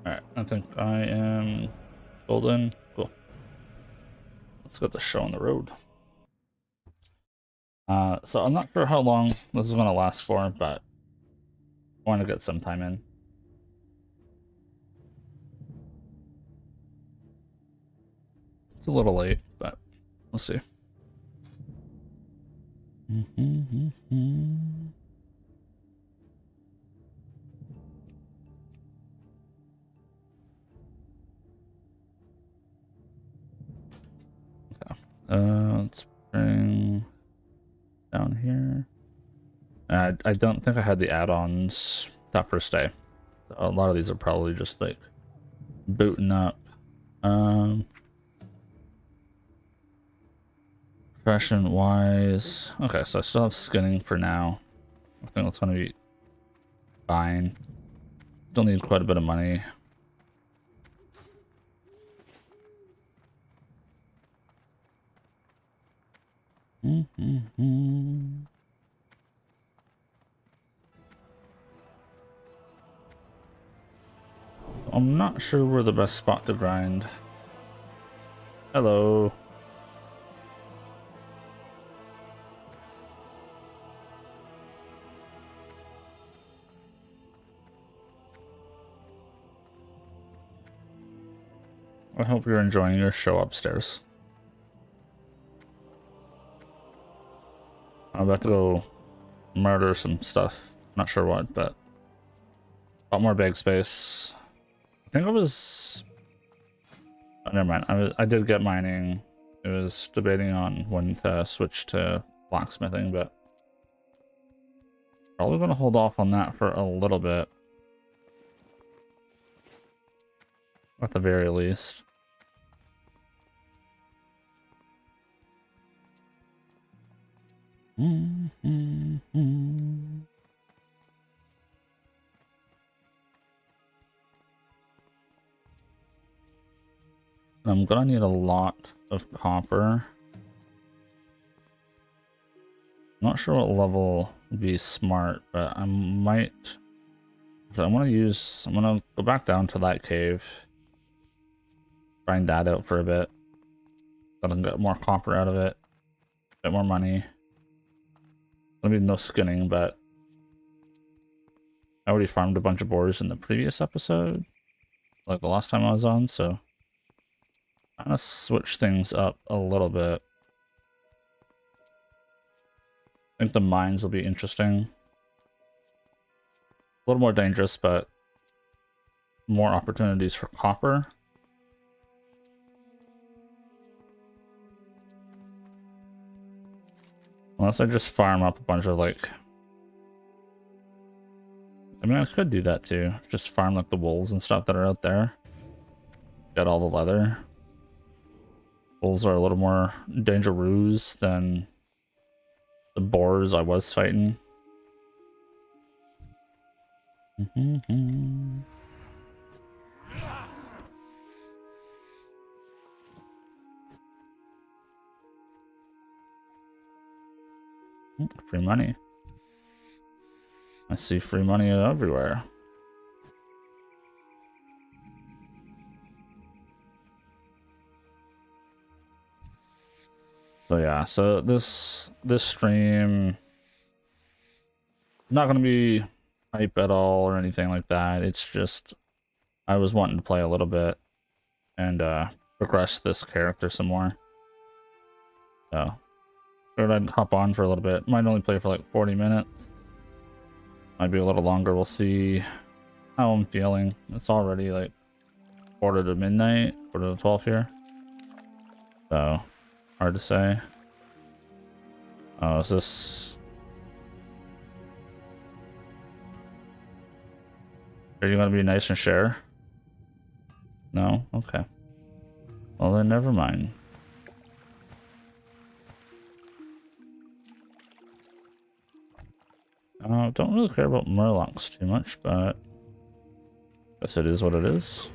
Alright, I think I am golden. Cool. Let's get the show on the road. So I'm not sure how long this is going to last for, but I want to get some time in. It's a little late, but we'll see. Okay. Let's bring down here. I don't think I had the add-ons that first day. So a lot of these are probably just like booting up. Fashion wise, okay, so I still have skinning for now. I think that's gonna be fine. Still need quite a bit of money. I'm not sure where the best spot to grind. Hello. I hope you're enjoying your show upstairs. I'm about to go murder some stuff. Not sure what, but a lot more bag space. I think I was... Oh, never mind. I did get mining. I was debating on when to switch to blacksmithing, but probably going to hold off on that for a little bit. At the very least. I'm gonna need a lot of copper. I'm not sure what level would be smart, but I might... I'm gonna go back down to that cave. Grind that out for a bit. So I can get more copper out of it. Get more money. Gonna be no skinning, but I already farmed a bunch of boars in the previous episode. Like the last time I was on, so I'm gonna switch things up a little bit. I think the mines will be interesting. A little more dangerous, but more opportunities for copper. Unless I just farm up a bunch of like... I mean, I could do that too. Just farm like the wolves and stuff that are out there. Get all the leather. Wolves are a little more dangerous than the boars I was fighting. Free money. I see free money everywhere. So yeah, so this stream not gonna be hype at all or anything like that. It's just I was wanting to play a little bit and progress this character some more. So figured I'd hop on for a little bit. Might only play for like 40 minutes. Might be a little longer. We'll see how I'm feeling. It's already like quarter to midnight, quarter to 12 here. So hard to say. Oh, is this... Are you gonna be nice and share? No? Okay. Well then, never mind. Don't really care about murlocs too much, but... guess it is what it is.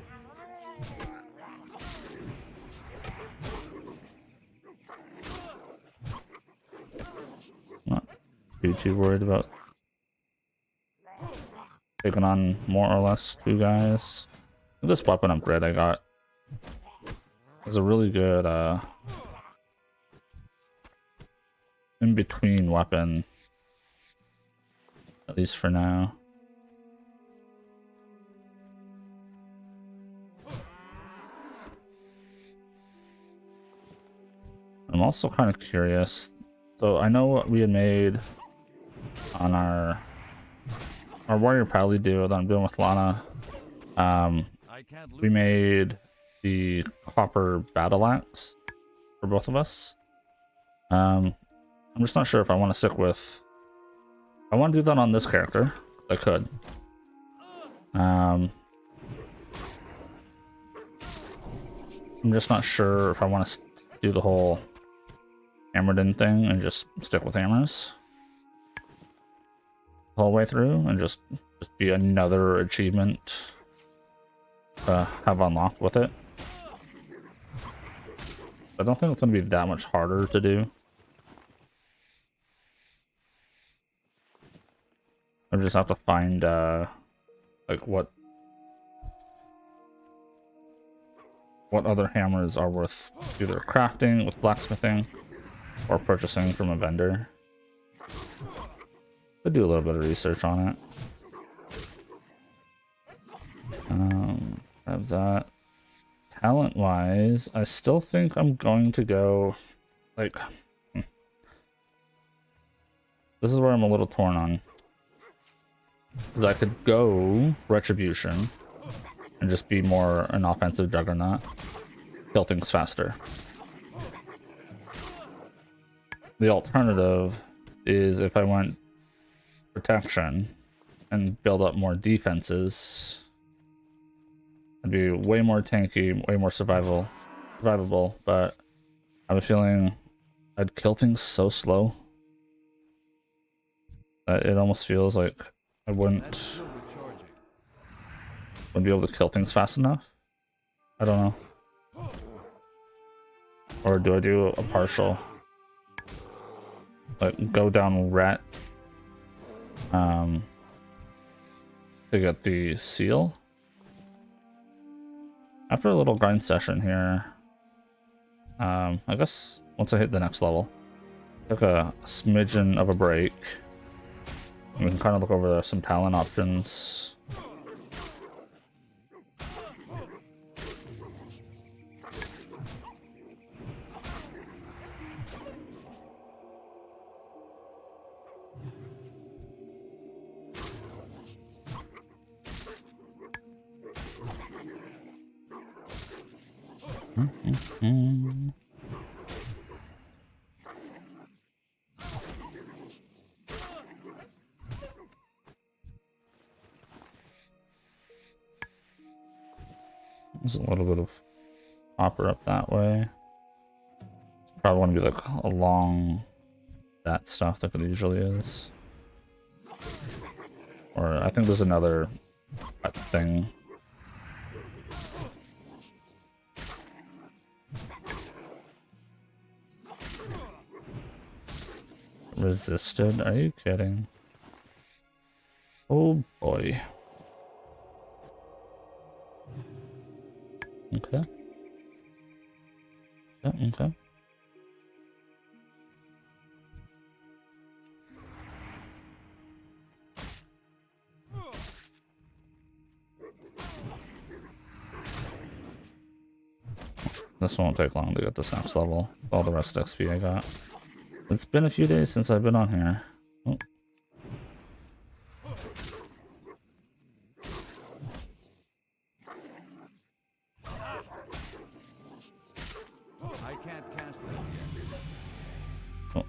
Not too worried about taking on more or less two guys. This weapon upgrade I got is a really good in-between weapon, at least for now. I'm also kind of curious. So I know what we had made on our warrior pally duo that I'm doing with Lana. We made the copper battle axe for both of us. I'm just not sure if I want to stick with. I want to do that on this character. I could. I'm just not sure if I want to do the whole hammered in thing and just stick with hammers the whole way through and just be another achievement to have unlocked with it. I don't think it's going to be that much harder to do. I just have to find like what other hammers are worth either crafting with blacksmithing or purchasing from a vendor. I'll do a little bit of research on it. Have that. Talent wise, I still think I'm going to go like this is where I'm a little torn on. Because I could go Retribution and just be more an offensive juggernaut, kill things faster. The alternative is if I went Protection and build up more defenses, I'd be way more tanky, way more survivable, but I have a feeling I'd kill things so slow that it almost feels like I wouldn't be able to kill things fast enough. I don't know. Or do I do a partial? Like go down ret to get the seal. After a little grind session here, I guess once I hit the next level, take a smidgen of a break. We can kind of look over some talent options. There's a little bit of hopper up that way. Probably want to be like along that stuff like it usually is. Or I think there's another thing. Resisted? Are you kidding? Oh boy. Okay. Yeah, okay. This won't take long to get this next level. All the rest XP I got. It's been a few days since I've been on here. Oh. I can't cast it. Oh.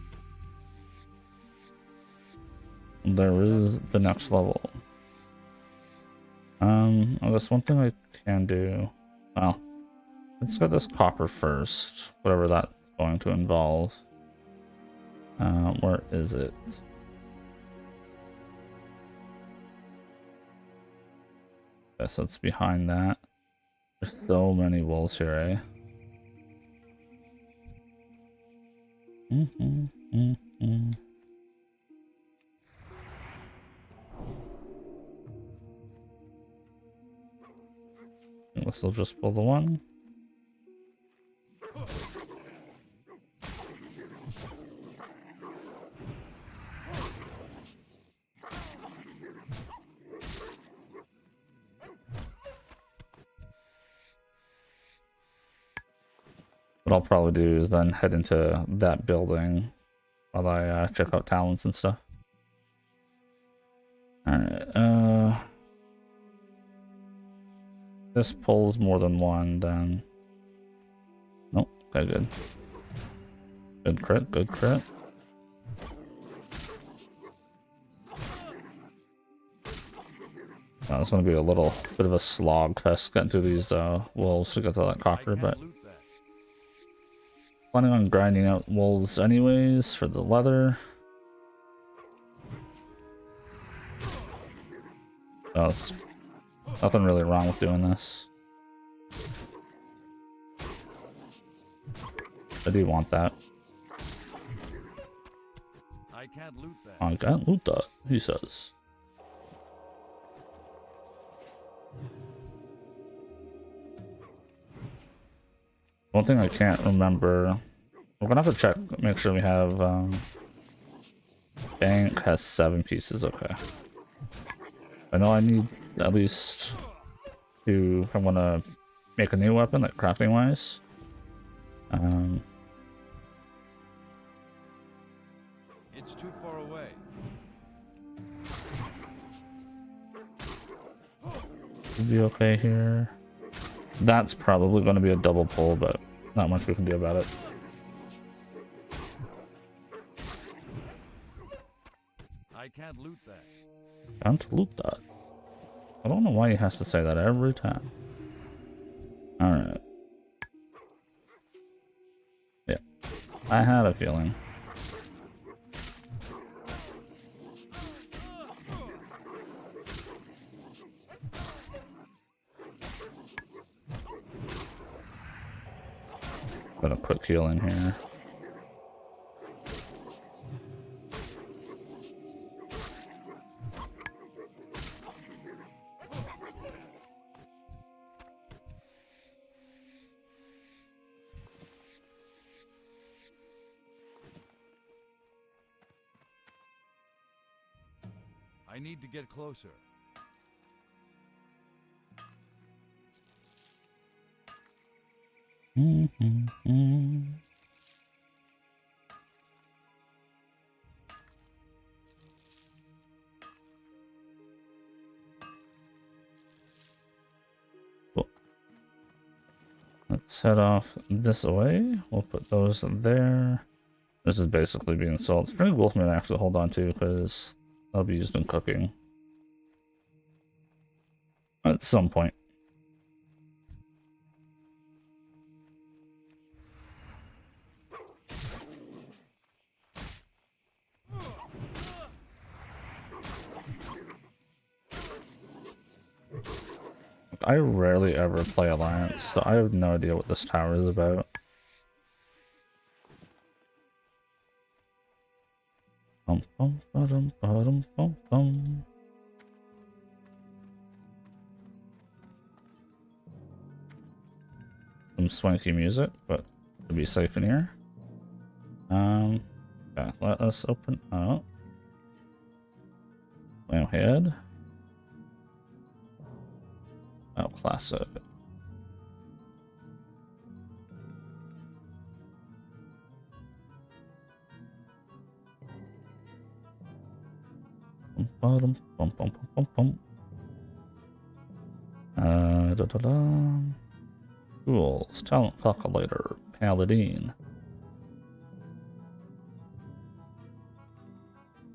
There is the next level. I guess one thing I can do. Well, let's get this copper first, whatever that's going to involve. Where is it? Okay, so it's behind that. There's so many wolves here, eh? think this will just pull the one. What I'll probably do is then head into that building while I check out talents and stuff. Alright, this pulls more than one, then... Nope, okay, good. Good crit, good crit. It's going to be a little bit of a slog fest getting through these wolves to get to that cocker, but... Planning on grinding out wolves anyways for the leather. There's nothing really wrong with doing this. I do want that. I can't loot that. I can't loot that, he says. One thing I can't remember, we're gonna have to check, make sure we have, bank has 7 pieces, okay. I know I need at least 2 if I want to make a new weapon, like crafting wise. It's too far away. Should be okay here. That's probably going to be a double pull, but not much we can do about it. I can't loot that. Can't loot that. I don't know why he has to say that every time. Alright. Yeah. I had a feeling. Got a quick heal in here. I need to get closer. Cool. Let's head off this way. We'll put those there. This is basically being sold. It's pretty cool for me to actually hold on to because that'll be used in cooking at some point. I rarely ever play Alliance, so I have no idea what this tower is about. Bum, bum, ba-dum, ba-dum, bum, bum. Some swanky music, but to be safe in here. Yeah, let us open up. Lamb head. Oh, classic. Bum, bum, bum, bum, bum. Tools, talent calculator, Paladin.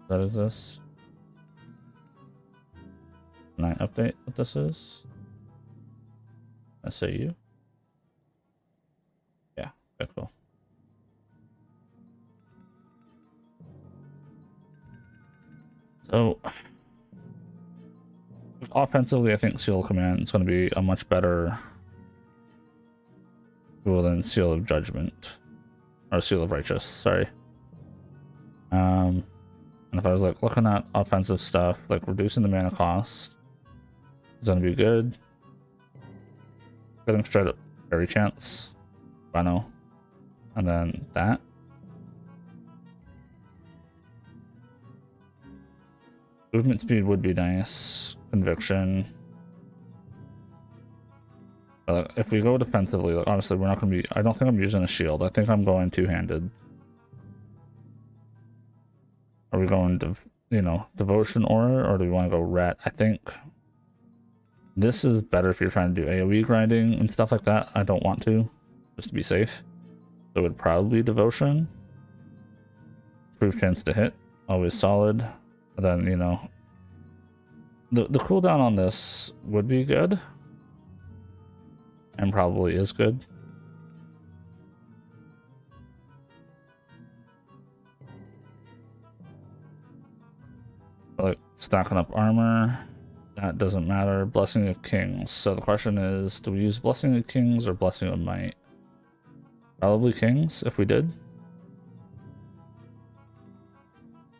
That is this. 9 update, what this is? SAU? Yeah, okay, cool. So, offensively, I think Seal of Command is going to be a much better tool than Seal of Judgment. Or Seal of Righteous, sorry. And if I was like looking at offensive stuff, like reducing the mana cost is going to be good. getting straight up fairy chance. Reno. And then that. Movement speed would be nice. Conviction. But if we go defensively, like, honestly, we're not going to be... I don't think I'm using a shield. I think I'm going two-handed. Are we going to, you know, devotion aura, or do we want to go ret? I think this is better if you're trying to do AoE grinding and stuff like that. I don't want to, just to be safe. So it would probably be devotion. Improved chance to hit, always solid. And then, you know, the cooldown on this would be good. And probably is good. Like stacking up armor, that doesn't matter. Blessing of Kings. So the question is, do we use Blessing of Kings or Blessing of Might? Probably Kings if we did.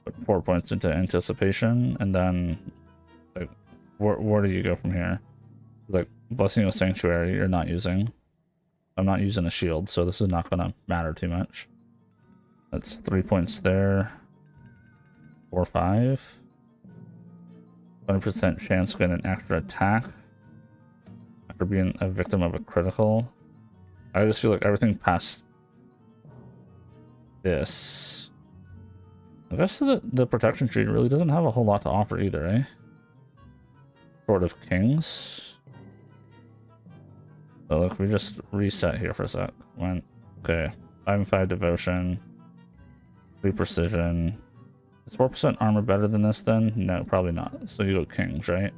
Put 4 points into anticipation, and then like where do you go from here? Like Blessing of Sanctuary you're not using. I'm not using a shield, so this is not gonna matter too much. That's 3 points there. 4, 5. 20% chance to get an extra attack after being a victim of a critical. I just feel like everything past this. I guess the protection tree really doesn't have a whole lot to offer either, eh? Short of Kings. So look, we just reset here for a sec. Went, okay, 5 and 5 devotion, 3 precision. Is 4% armor better than this then? No, probably not. So you go Kings, right?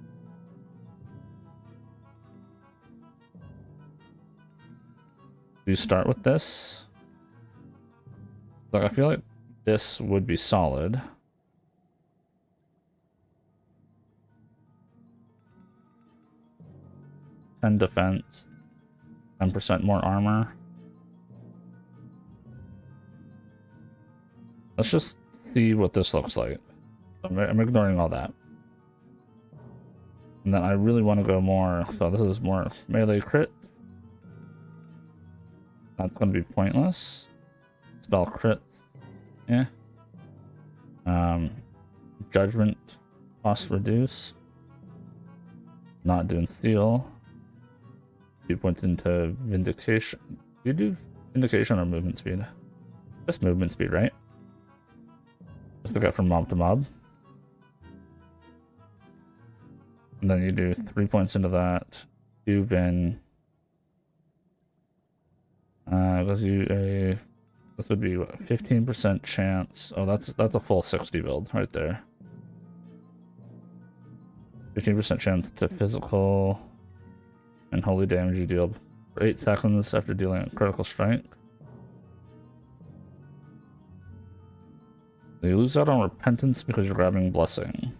Do you start with this? Like, I feel like this would be solid. $10 defense, 10% more armor. Let's just see what this looks like. I'm ignoring all that. And then I really want to go more, so this is more melee crit. That's going to be pointless. Spell crit. Yeah. Judgment cost reduced. Not doing steel. 2 points into vindication. Do you do vindication or movement speed? Just movement speed, right? Just look out from mob to mob. And then you do 3 points into that. You vin. Gives you a... This would be what, 15% chance. Oh, that's a full 60 build right there. 15% chance to physical and holy damage you deal for 8 seconds after dealing a critical strike. You lose out on repentance because you're grabbing blessing.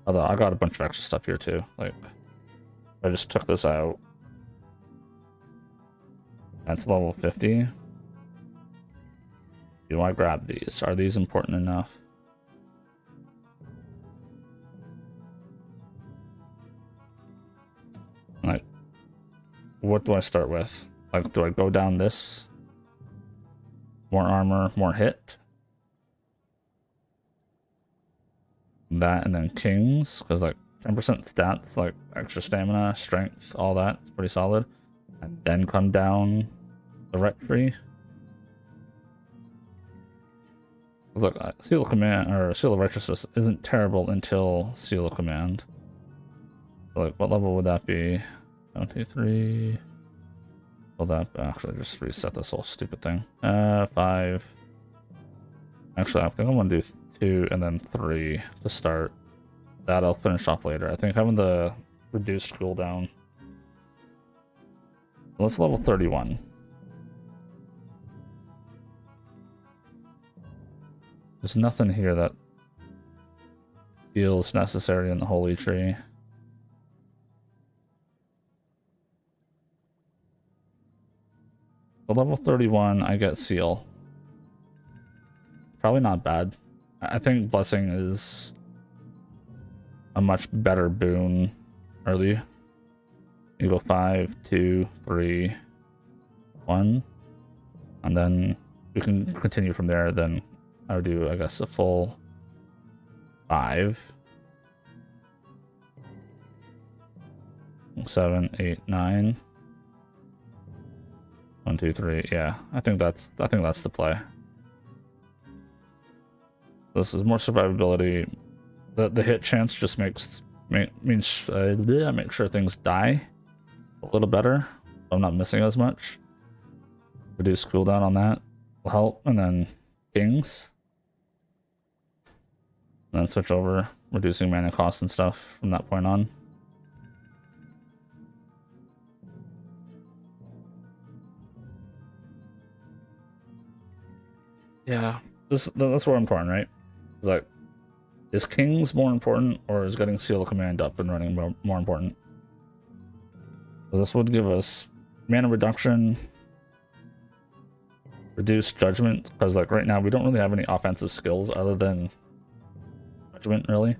Although I got a bunch of extra stuff here too. Like, I just took this out. That's level 50. Do I grab these? Are these important enough? Like, what do I start with? Like, do I go down this? More armor, more hit? That and then Kings, because like 10% stats, like extra stamina, strength, all that. It's pretty solid. And then come down the ret tree. Look, Seal of Command, or Seal of Righteousness isn't terrible until Seal of Command. So, like, what level would that be? 1, 2, 3. Well, that actually just reset this whole stupid thing. 5. Actually, I think I'm gonna do 2 and then 3 to start. That I'll finish off later. I think having the reduced cooldown. Let's level 31. There's nothing here that feels necessary in the Holy Tree. So level 31, I get Seal. Probably not bad. I think Blessing is a much better boon early You go 5, 2, 3, 1, and then we can continue from there. Then I would do, I guess, a full 5, 7, 8, 9. 1, 2, 3. Yeah, I think that's the play. This is more survivability. The hit chance just means make sure things die a little better. I'm not missing as much. Reduce cooldown on that will help, and then kings. And then switch over, reducing mana costs and stuff from that point on. Yeah, that's more important, right? It's like, is kings more important, or is getting seal of command up and running more important? So this would give us mana reduction, reduced judgment, because like right now we don't really have any offensive skills other than judgment, really.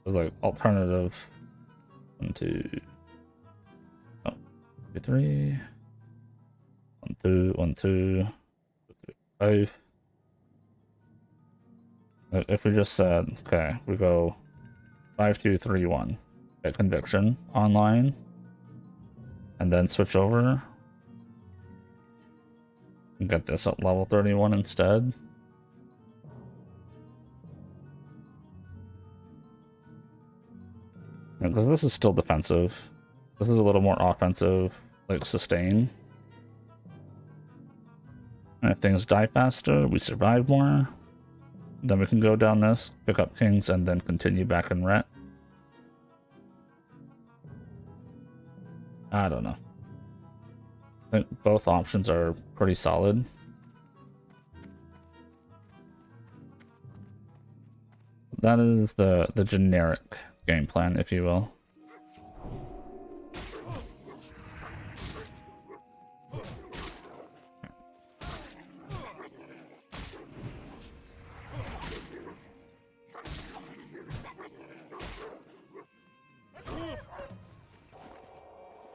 Like alternative 1, 2, 3, 1, 2, 1, 2, 5. If we just said, okay, we go 5, 2, 3, 1, get conviction online, and then switch over and get this at level 31 instead. Because this is still defensive. This is a little more offensive, like sustain. And if things die faster, we survive more. Then we can go down this, pick up kings, and then continue back in ret. I don't know. I think both options are pretty solid. That is the generic game plan, if you will.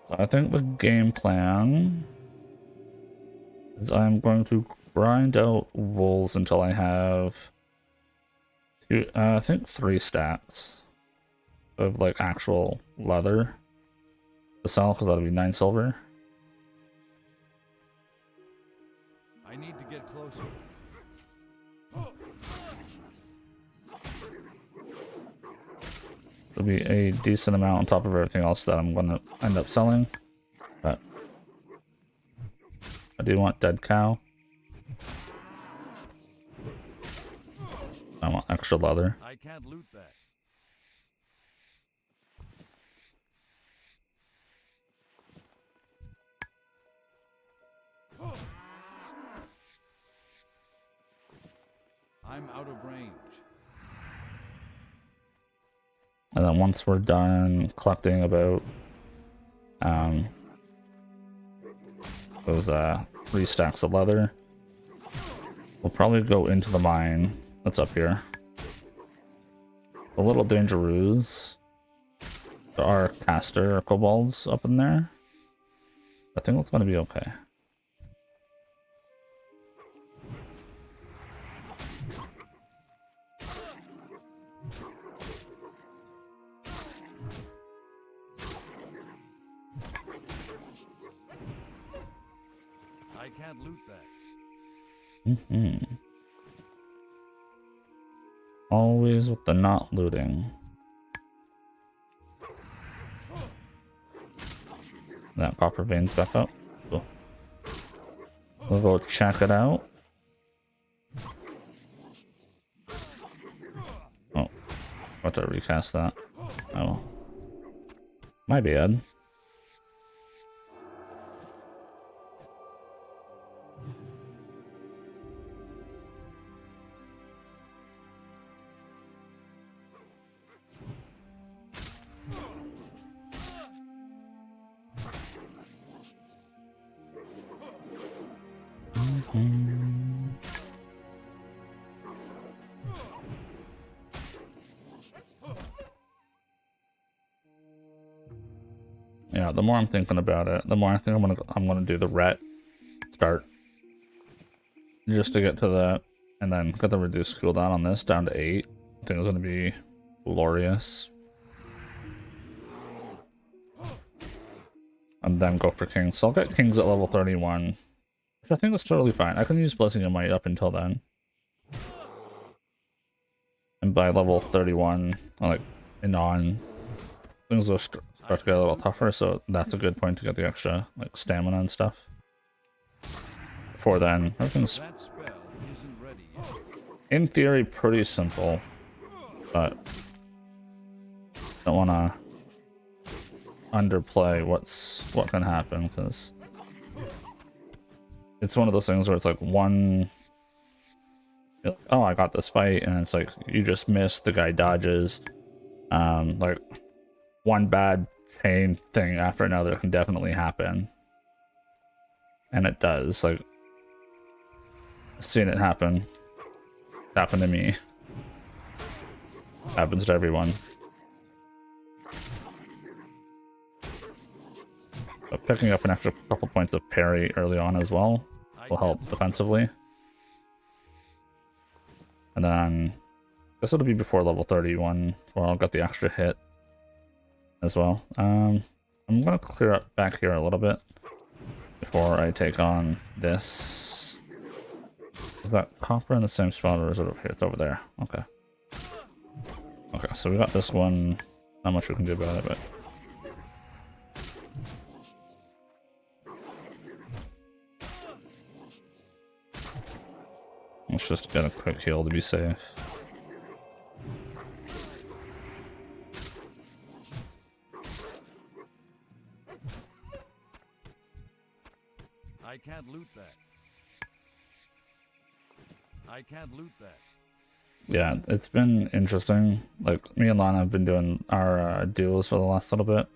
So I think the game plan is I'm going to grind out wolves until I have I think 3 stacks of like actual leather to sell, because that'll be 9 silver. I need to get closer. It'll be a decent amount on top of everything else that I'm gonna end up selling. But I do want dead cow. I want extra leather. I can't loot that. I'm out of range. And then once we're done collecting about those 3 stacks of leather, we'll probably go into the mine that's up here. A little dangerous. There are caster kobolds up in there. I think that's gonna be okay. I can't loot that. Always with the not looting. That copper vein's back up. Cool. We'll go check it out. Oh, got to recast that. Oh, my bad. Yeah, the more I'm thinking about it, the more I think I'm gonna do the ret start. Just to get to that, and then get the reduced cooldown on this down to 8. I think it's gonna be glorious. And then go for kings. So I'll get kings at level 31, which I think is totally fine. I can use Blessing of Might up until then. And by level 31, like, and on, things will start to get a little tougher, so that's a good point to get the extra, like, stamina and stuff. Before then, everything's, That spell isn't ready yet. in theory, pretty simple, but don't want to underplay what can happen, because it's one of those things where it's like one, you're like, oh, I got this fight, and it's like you just missed, the guy dodges, like one bad chain thing after another can definitely happen, and it does. Like, I've seen it happen. It happened to me. Happens to everyone. So picking up an extra couple points of parry early on as well will help defensively. And then this will be before level 31, where I'll get the extra hit as well. I'm gonna clear up back here a little bit before I take on this. Is that copper in the same spot, or is it over here? It's over there. Okay. Okay, so we got this one. Not much we can do about it, but let's just get a quick heal to be safe. I can't loot that. I can't loot that. Yeah, it's been interesting. Like, me and Lana have been doing our duels for the last little bit.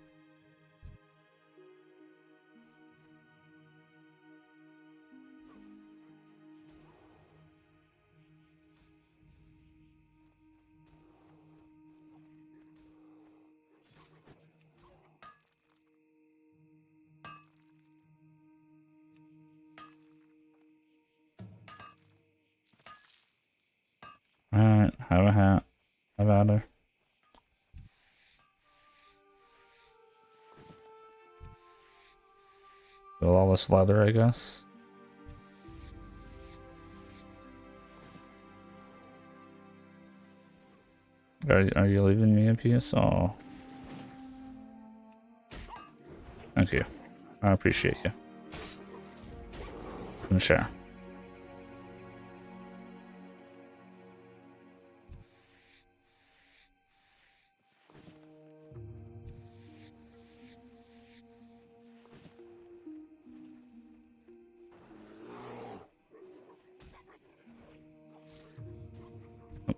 Alright, have a hat. Have at her. With all this leather, I guess. Are you leaving me a piece? Oh. Thank you. I appreciate you. Can share.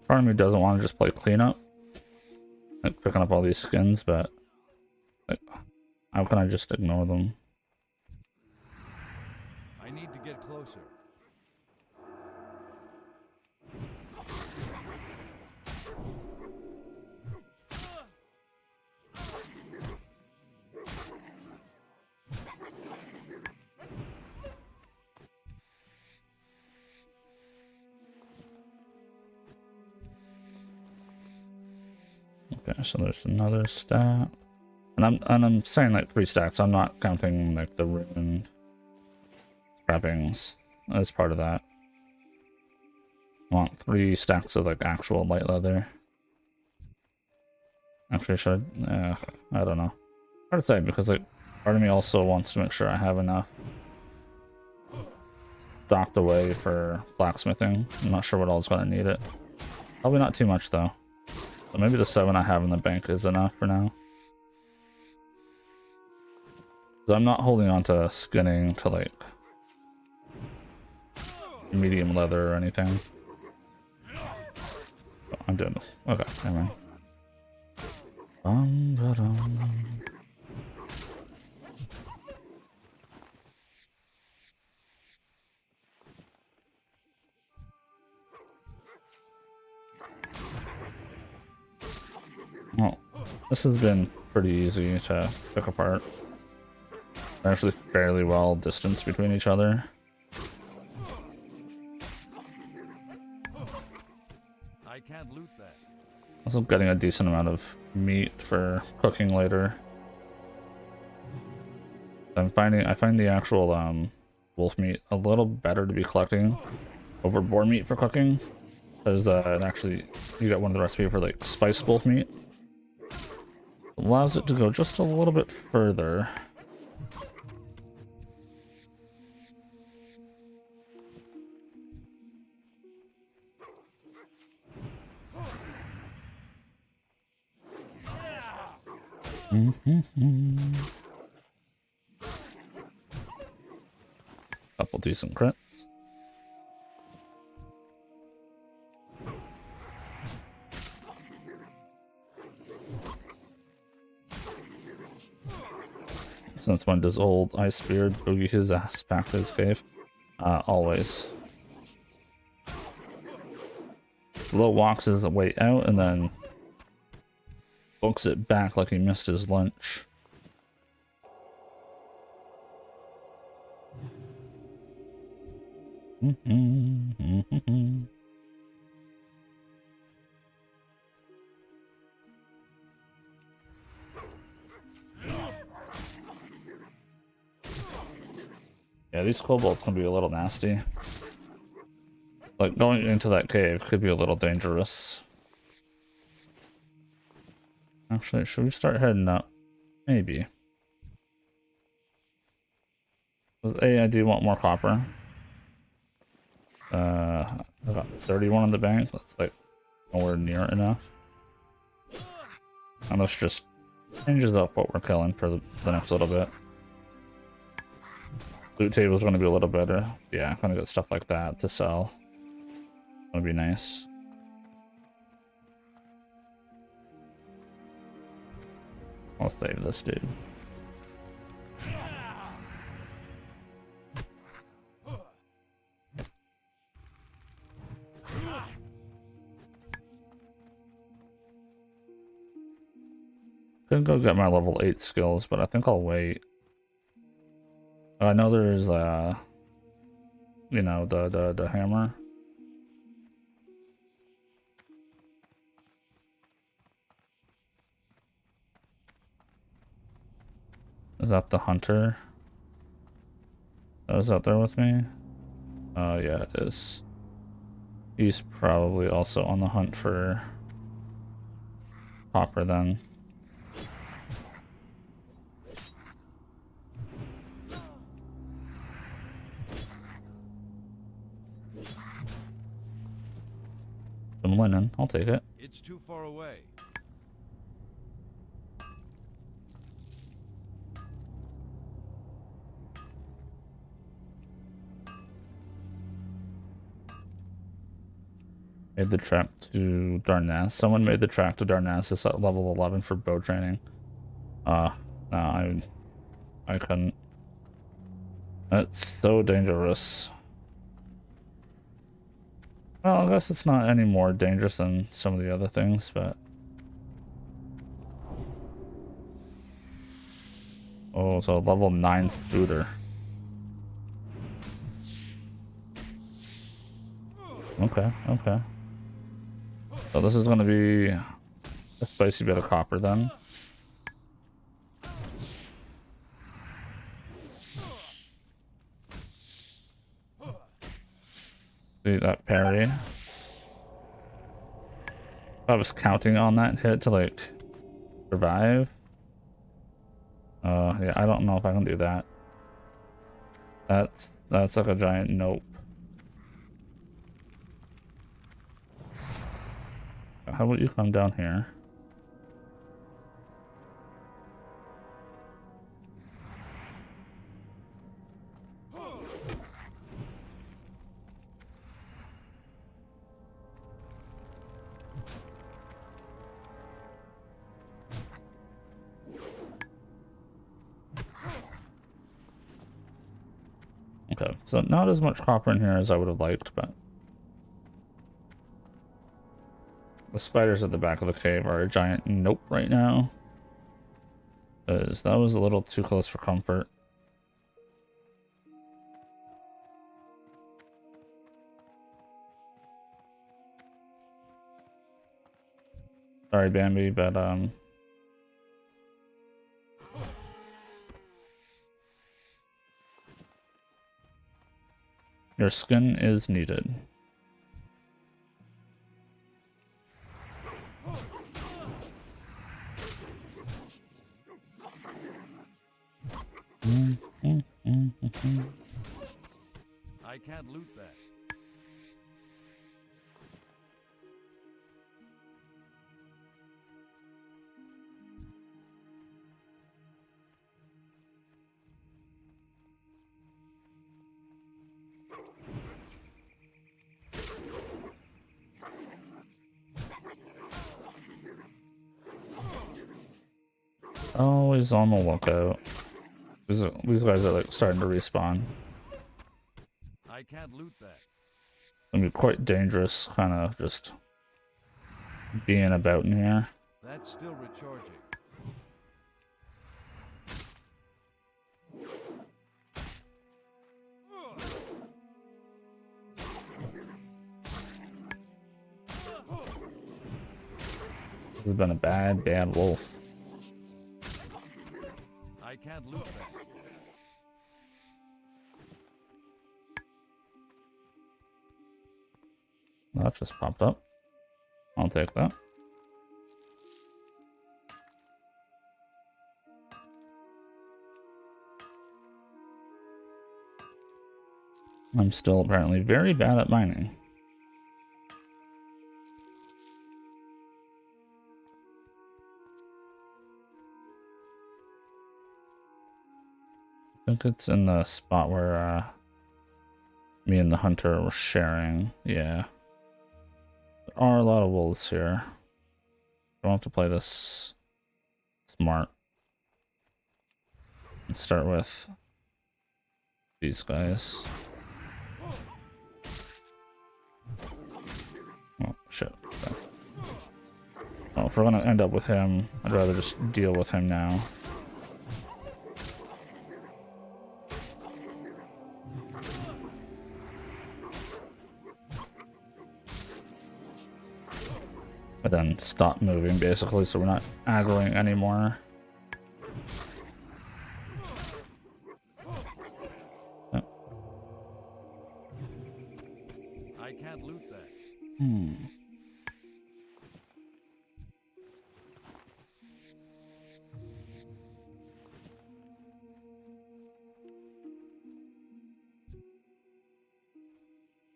Part of me doesn't want to just play cleanup, like picking up all these skins, but like, how can I just ignore them? I need to get closer. Okay, so there's another stack, and I'm saying like 3 stacks. I'm not counting like the ruined scrappings as part of that. I want 3 stacks of like actual light leather. Actually, should I don't know. Hard to say, because like part of me also wants to make sure I have enough stocked away for blacksmithing. I'm not sure what else gonna need it. Probably not too much though. So maybe the 7 I have in the bank is enough for now. So I'm not holding on to skinning to like medium leather or anything. Oh, I'm doing it. Okay, never mind. Ba-dum. Well, this has been pretty easy to pick apart. They're actually fairly well distanced between each other. I can't loot that. Also getting a decent amount of meat for cooking later. I find the actual wolf meat a little better to be collecting over boar meat for cooking, because it actually, you get one of the recipe for like spiced wolf meat. Allows it to go just a little bit further. Couple decent crits. Since when does old Icebeard boogie his ass back to his cave? Always. Low walks his way out and then books it back like he missed his lunch. Yeah, these kobolds can be a little nasty. Like, going into that cave could be a little dangerous. Actually, should we start heading up? Maybe. I do want more copper. I got 31 in the bank. That's like nowhere near enough. And this just changes up what we're killing for the next little bit. Loot table's going to be a little better. Yeah, I'm going to get stuff like that to sell. That'll be nice. I'll save this dude. Could go get my level 8 skills, but I think I'll wait. I know there's you know, the hammer. Is that the hunter? Oh, is that there with me? Oh yeah, it is. He's probably also on the hunt for copper then. Some linen, I'll take it. It's too far away. Made the trek to Darnaz. Someone made the trek to Darnassus at level 11 for bow training. No, I couldn't. That's so dangerous. Well, I guess it's not any more dangerous than some of the other things, but... Oh, so level 9 shooter. Okay, okay. So this is going to be a spicy bit of copper then. See that parry? If I was counting on that hit to like survive. Yeah, I don't know if I can do that. That's like a giant nope. How about you come down here? Okay, so not as much copper in here as I would have liked, but the spiders at the back of the cave are a giant nope right now. Because that was a little too close for comfort. Sorry, Bambi, but your skin is needed. I can't loot that. Always on the lookout. These guys are like starting to respawn. I can't loot that. It's gonna be quite dangerous, kind of just being about in here. That's still recharging. This has been a bad, bad wolf. I can't loot that. That just popped up. I'll take that. I'm still apparently very bad at mining. I think it's in the spot where me and the hunter were sharing. Yeah. There are a lot of wolves here. Don't have to play this smart. Let's start with these guys. Oh, shit. Okay. Well, if we're gonna end up with him, I'd rather just deal with him now. And then stop moving, basically, so we're not aggroing anymore. Oh. I can't loot that.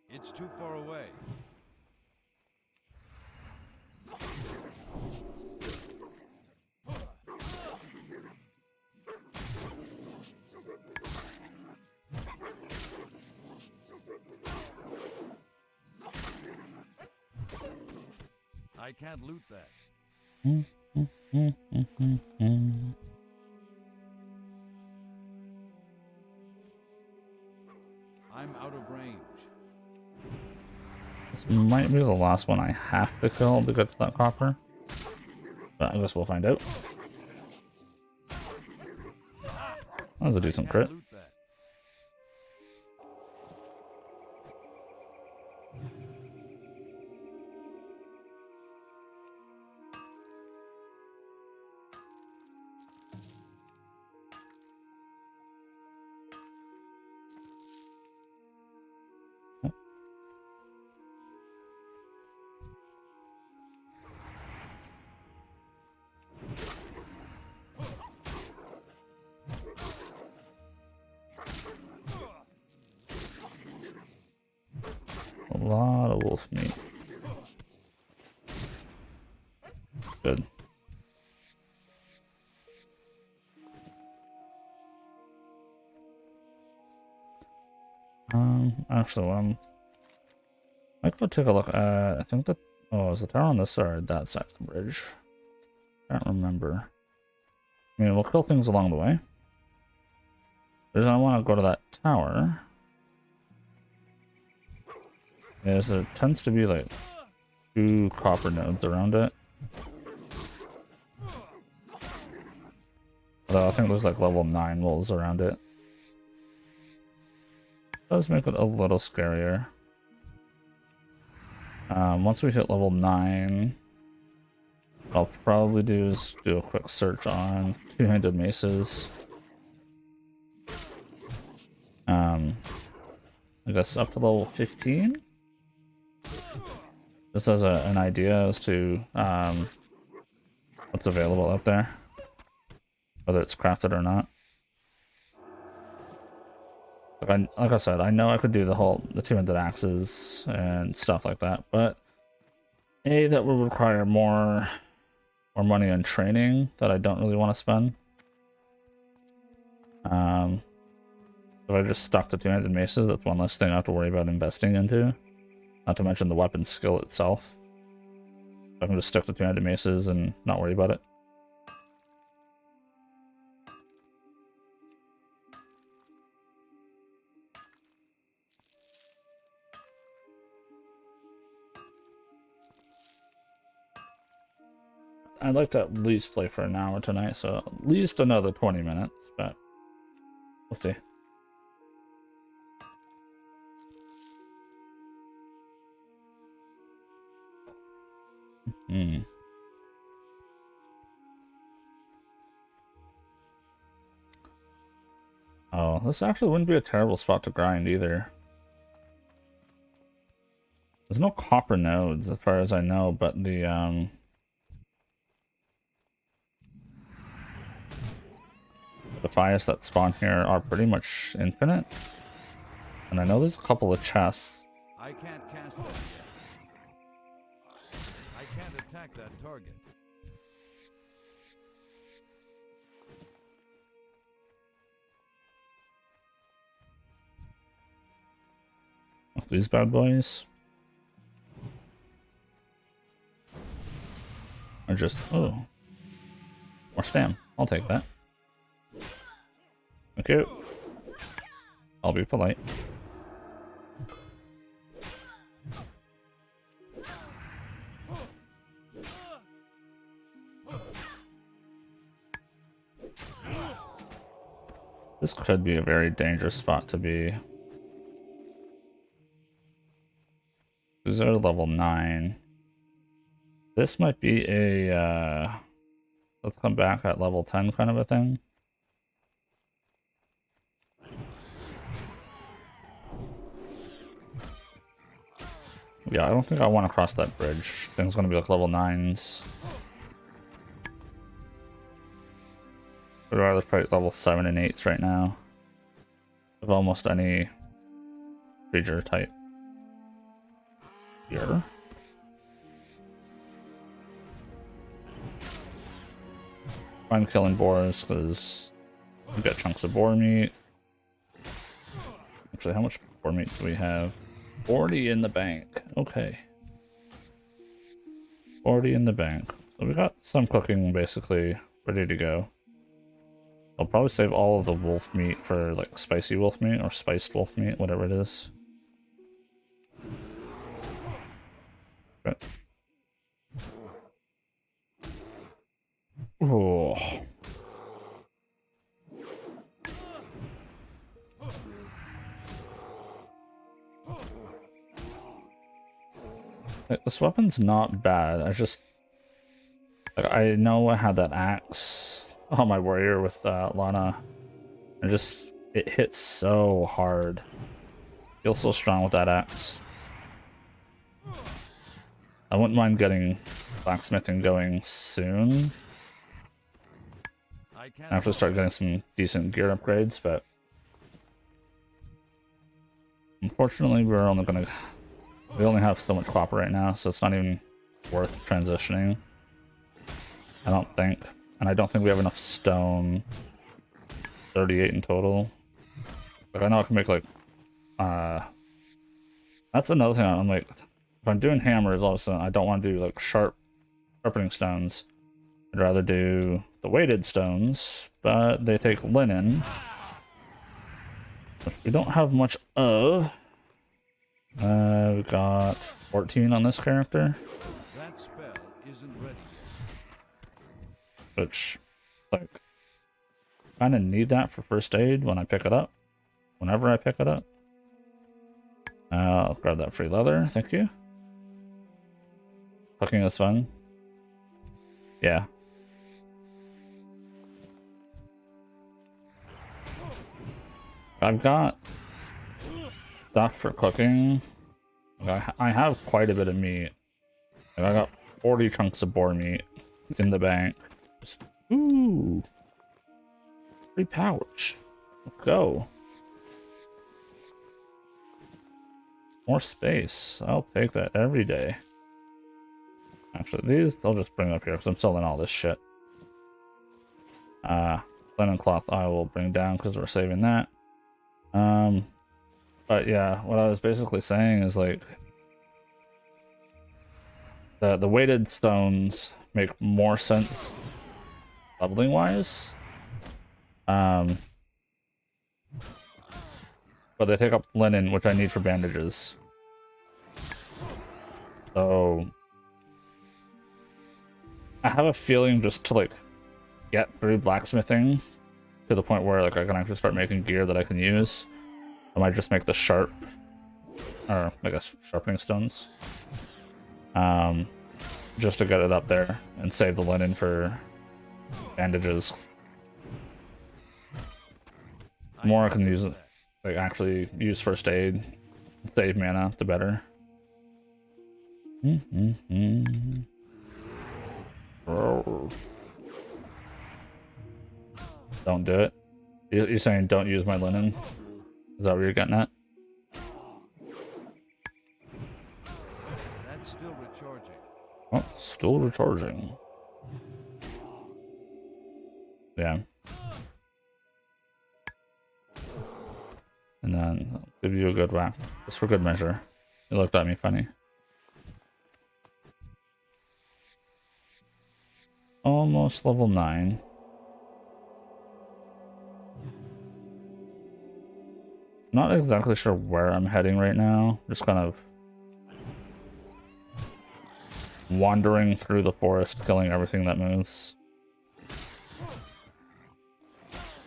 It's too far away. I can't loot that. I'm out of range. This might be the last one I have to kill to get to that copper. But I guess we'll find out. That was a decent crit. Loot that. A lot of wolf meat. Good. Actually, I might go take a look at, I think that, oh, is the tower on this side or that side of the bridge? Can't remember. I mean, we'll kill things along the way. The reason I want to go to that tower is there tends to be like 2 copper nodes around it. Although I think there's like level 9 wolves around it. Does make it a little scarier. Once we hit level 9, What I'll probably do is do a quick search on two-handed maces. I guess up to level 15? Just as an idea as to what's available out there, whether it's crafted or not. Like I said, I know I could do the two-handed axes and stuff like that, but that would require more money on training that I don't really want to spend. If I just stuck to two-handed maces, that's one less thing I have to worry about investing into. Not to mention the weapon skill itself. I can just stick to two-handed maces and not worry about it. I'd like to at least play for an hour tonight, so at least another 20 minutes, but we'll see. Oh, this actually wouldn't be a terrible spot to grind either. There's no copper nodes as far as I know, but the Defias that spawn here are pretty much infinite. And I know there's a couple of chests. I can't cast that yet. I can't attack that target. These bad boys are just, oh, more stam. I'll take that. Thank you. I'll be polite. This could be a very dangerous spot to be. These are level 9. This might be a, let's come back at level 10 kind of a thing. Yeah, I don't think I want to cross that bridge. Thing's gonna be like level 9s. I'd rather fight level 7 and 8s right now. Of almost any creature type. Here. I'm killing boars because we got chunks of boar meat. Actually, how much boar meat do we have? 40 in the bank. Okay. 40 in the bank. So we got some cooking basically ready to go. I'll probably save all of the wolf meat for like spicy wolf meat or spiced wolf meat, whatever it is. Okay. Oh. Like, this weapon's not bad. I know I had that axe on my warrior with Lana. And it hits so hard. Feels so strong with that axe. I wouldn't mind getting blacksmithing going soon. I have to start getting some decent gear upgrades, but unfortunately we only have so much copper right now, so it's not even worth transitioning. I don't think. And I don't think we have enough stone. 38 in total. Like, I know I can make like that's another thing. I'm like, if I'm doing hammers, all of a sudden I don't want to do like sharpening stones. I'd rather do the weighted stones, but they take linen, which we don't have much of. We've got 14 on this character. That spell isn't ready yet. Which, like, kind of need that for first aid when I pick it up. Whenever I pick it up. I'll grab that free leather, thank you. Cooking is fun. Yeah. I've got stuff for cooking. I have quite a bit of meat. I got 40 chunks of boar meat in the bank. Just, ooh. Free pouch. Let's go. More space. I'll take that every day. Actually, these I'll just bring up here because I'm selling all this shit. Linen cloth I will bring down because we're saving that. But yeah, what I was basically saying is like the weighted stones make more sense leveling wise. But they take up linen, which I need for bandages. So I have a feeling just to like get through blacksmithing to the point where like I can actually start making gear that I can use. I might just make the sharp, or I guess sharpening stones, just to get it up there and save the linen for bandages. The more I can use it, like actually use first aid, save mana, the better. Don't do it. You're saying don't use my linen? Is that what you're getting at? That's still recharging. Oh, still recharging. Yeah. And then I'll give you a good whack, just for good measure. You looked at me funny. Almost level 9. Not exactly sure where I'm heading right now. Just kind of wandering through the forest, killing everything that moves.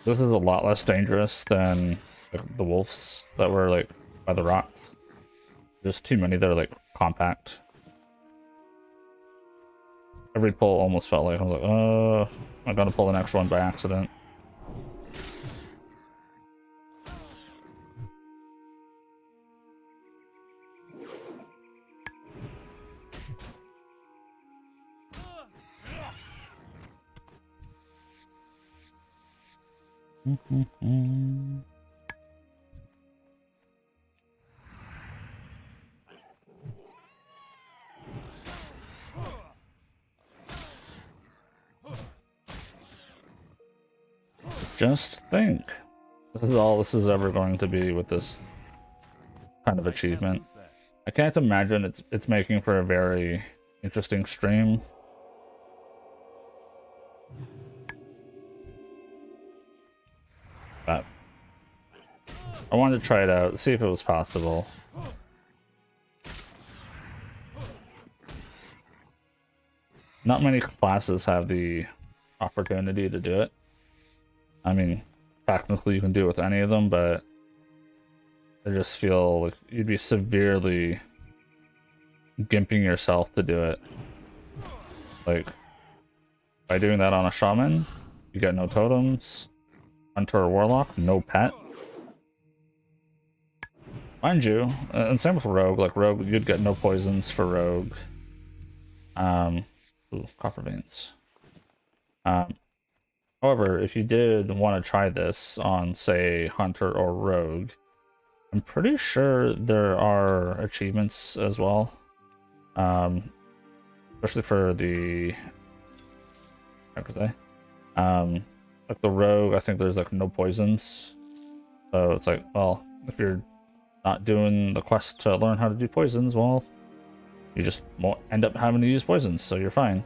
This is a lot less dangerous than like, the wolves that were like by the rocks. There's too many that are like compact. Every pull almost felt like I was like, I'm gonna pull an extra one by accident. Just think. This is all this is ever going to be with this kind of achievement. I can't imagine it's making for a very interesting stream. But I wanted to try it out, see if it was possible. Not many classes have the opportunity to do it. I mean, technically you can do it with any of them, but I just feel like you'd be severely gimping yourself to do it. Like, by doing that on a shaman, you get no totems. Hunter or warlock, no pet. Mind you, and same with rogue. Like rogue, you'd get no poisons for rogue. Ooh, copper veins. However, if you did want to try this on, say, hunter or rogue, I'm pretty sure there are achievements as well. Especially for the, how could I say? Like the rogue, I think there's like no poisons. So it's like, well, if you're not doing the quest to learn how to do poisons, well, you just won't end up having to use poisons, so you're fine.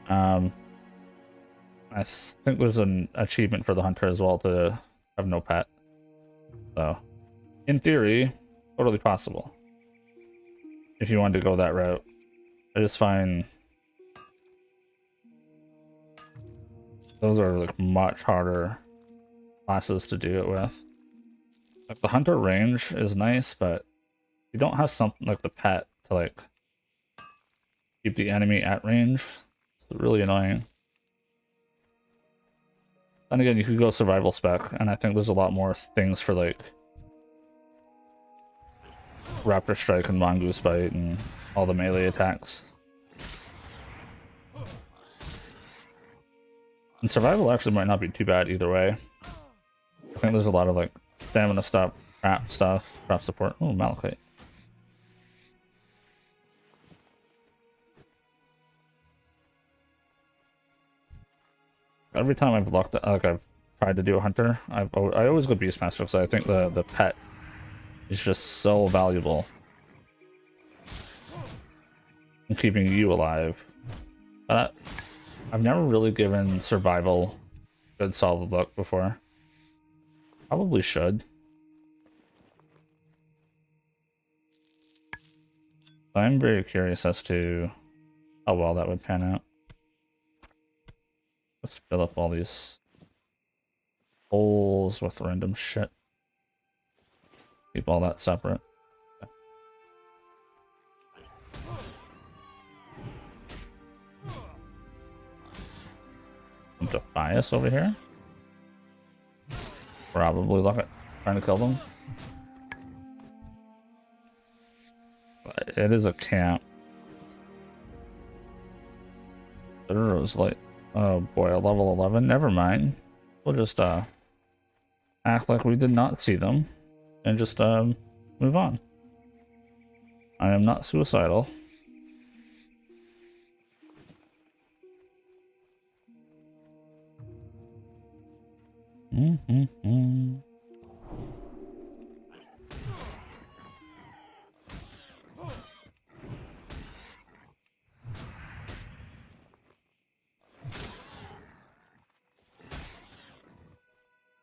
I think there's an achievement for the hunter as well to have no pet. So, in theory, totally possible. If you wanted to go that route. I just find those are like much harder classes to do it with. Like the hunter range is nice, but you don't have something like the pet to like keep the enemy at range. It's really annoying. And again, you could go survival spec, and I think there's a lot more things for like Raptor Strike and Mongoose Bite and all the melee attacks. And survival actually might not be too bad either way. I think there's a lot of like stamina stop, trap stuff, trap support. Oh, Malachite. Every time I've looked, like I've tried to do a hunter, I always go Beastmaster because I think the pet is just so valuable in keeping you alive. But I've never really given survival a good solid look before. Probably should. I'm very curious as to how well that would pan out. Let's fill up all these holes with random shit. Keep all that separate. Some Defias over here. Probably look at trying to kill them. But it is a camp. There was like, oh boy, a level 11. Never mind. We'll just act like we did not see them and just move on. I am not suicidal.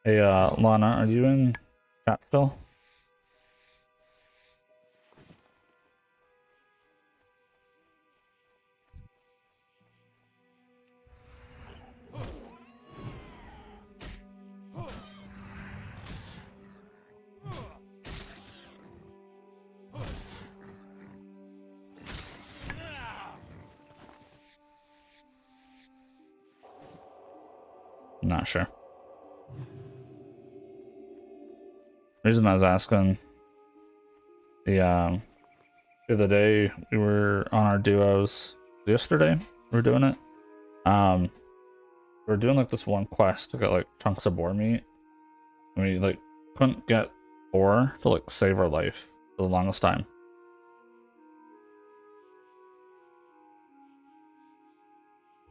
Hey, Lana, are you in chat still? Not sure. Reason I was asking, the other day we were on our duos. Yesterday we were doing it. We were doing like this one quest to get like chunks of boar meat. And we like couldn't get boar to like save our life for the longest time.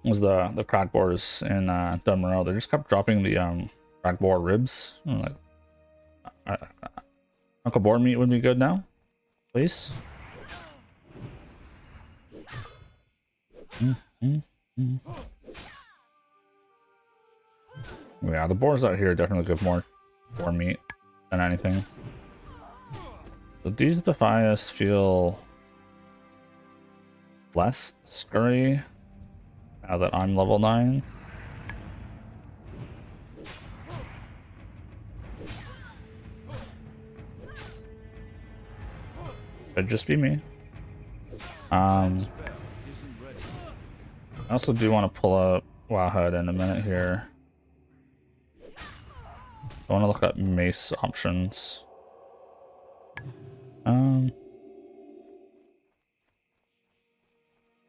It was the crag boars in Dunmorrow. They just kept dropping the crag boar ribs. I'm like, Uncle boar meat would be good now, please. Yeah, the boars out here definitely give more boar meat than anything. But these Defias feel less scurry now that I'm level 9. Could just be me. I also do want to pull up Wowhead in a minute here. I want to look at mace options.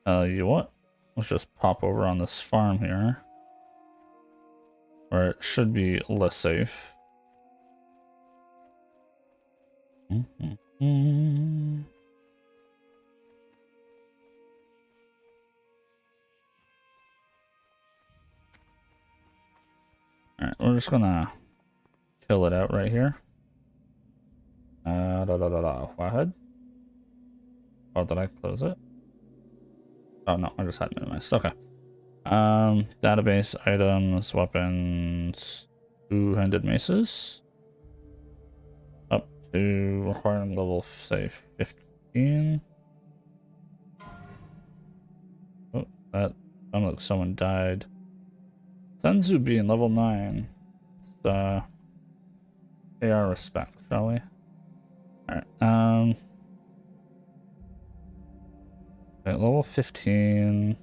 You what? Let's just pop over on this farm here, where it should be less safe. Alright, we're just gonna kill it out right here. Wowhead. Oh, did I close it? Oh no, I just had minimized. Okay. Database items, weapons, two-handed maces. Up to requiring level, say, 15. Oh, that sounded like someone died. Senzu being level 9. Let's, pay our respect, shall we? Alright, okay, level 15.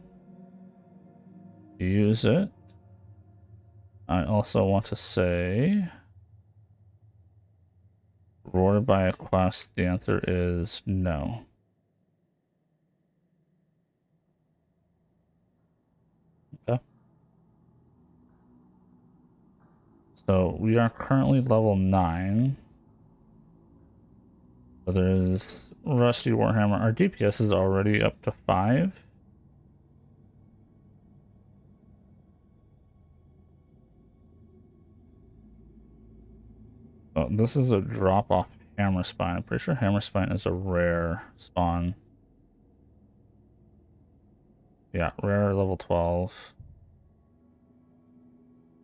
use it. I also want to say, rewarded by a quest, the answer is no. Okay. So we are currently level 9. So there's Rusty Warhammer. Our DPS is already up to 5. Oh, this is a drop off Hammer Spine. I'm pretty sure Hammer Spine is a rare spawn. Yeah, rare level 12.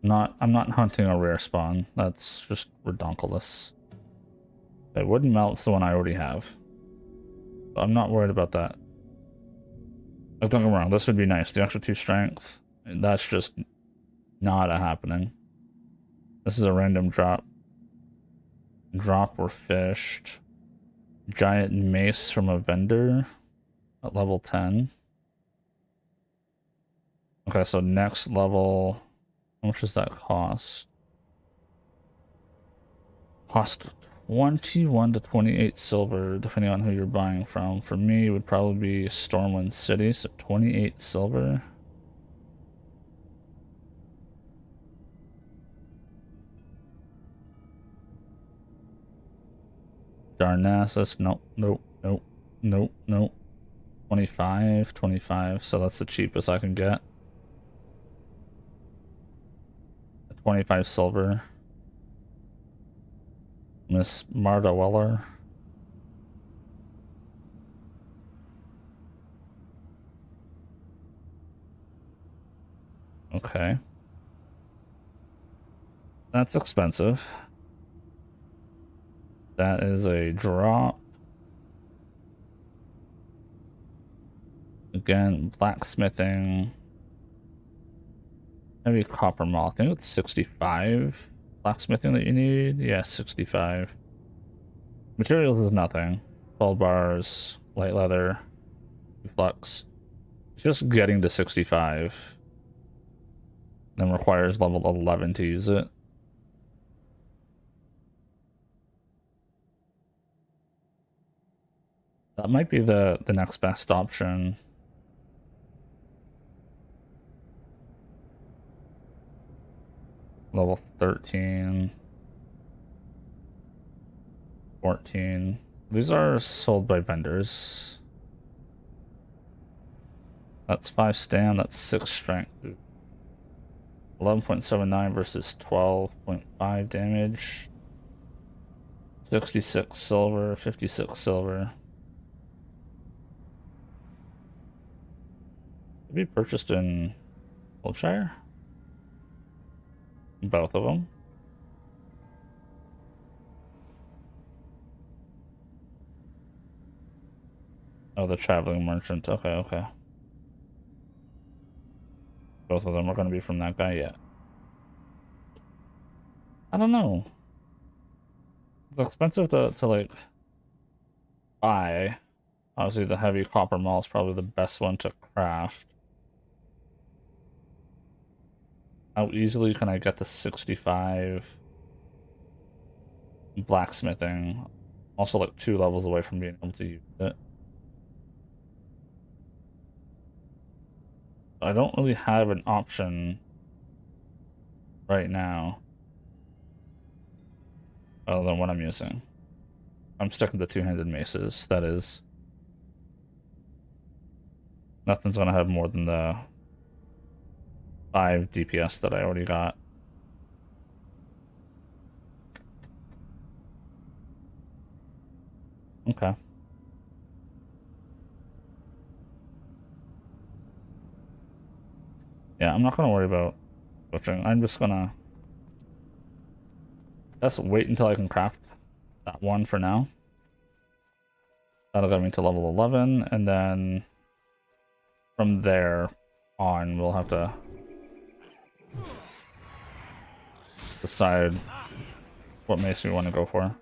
I'm not hunting a rare spawn. That's just redonkulous. Okay, Wooden Melt's the one I already have. So I'm not worried about that. Like, don't get me wrong, this would be nice. The extra 2 strength, that's just not a happening. This is a random drop. Drop or fished. Giant mace from a vendor at level 10. Okay, so next level, how much does that cost? Cost 21 to 28 silver, depending on who you're buying from. For me, it would probably be Stormwind City, so 28 silver. Darnassus, nope, nope, nope, nope, nope. 25, 25, so that's the cheapest I can get. 25 silver. Miss Marta Weller. Okay. That's expensive. That is a drop. Again, blacksmithing. Heavy copper maul. I think it's 65 blacksmithing that you need. Yeah, 65. Materials is nothing. 12 bars, light leather, flux. Just getting to 65. Then requires level 11 to use it. That might be the next best option. Level 13. 14. These are sold by vendors. That's 5 stam, that's 6 strength. 11.79 versus 12.5 damage. 66 silver, 56 silver. To be purchased in Wiltshire? Both of them. Oh, the traveling merchant. Okay, okay. Both of them are going to be from that guy yet. I don't know. It's expensive to like buy. Obviously, the heavy copper maul is probably the best one to craft. How easily can I get the 65 blacksmithing? Also, like 2 levels away from being able to use it. I don't really have an option right now other than what I'm using. I'm sticking to 2-handed maces, that is. Nothing's gonna have more than the 5 DPS that I already got. Okay. Yeah, I'm not gonna worry about switching. I'm just gonna just wait until I can craft that one for now. That'll get me to level 11, and then from there on, we'll have to decide what mace we want to go for.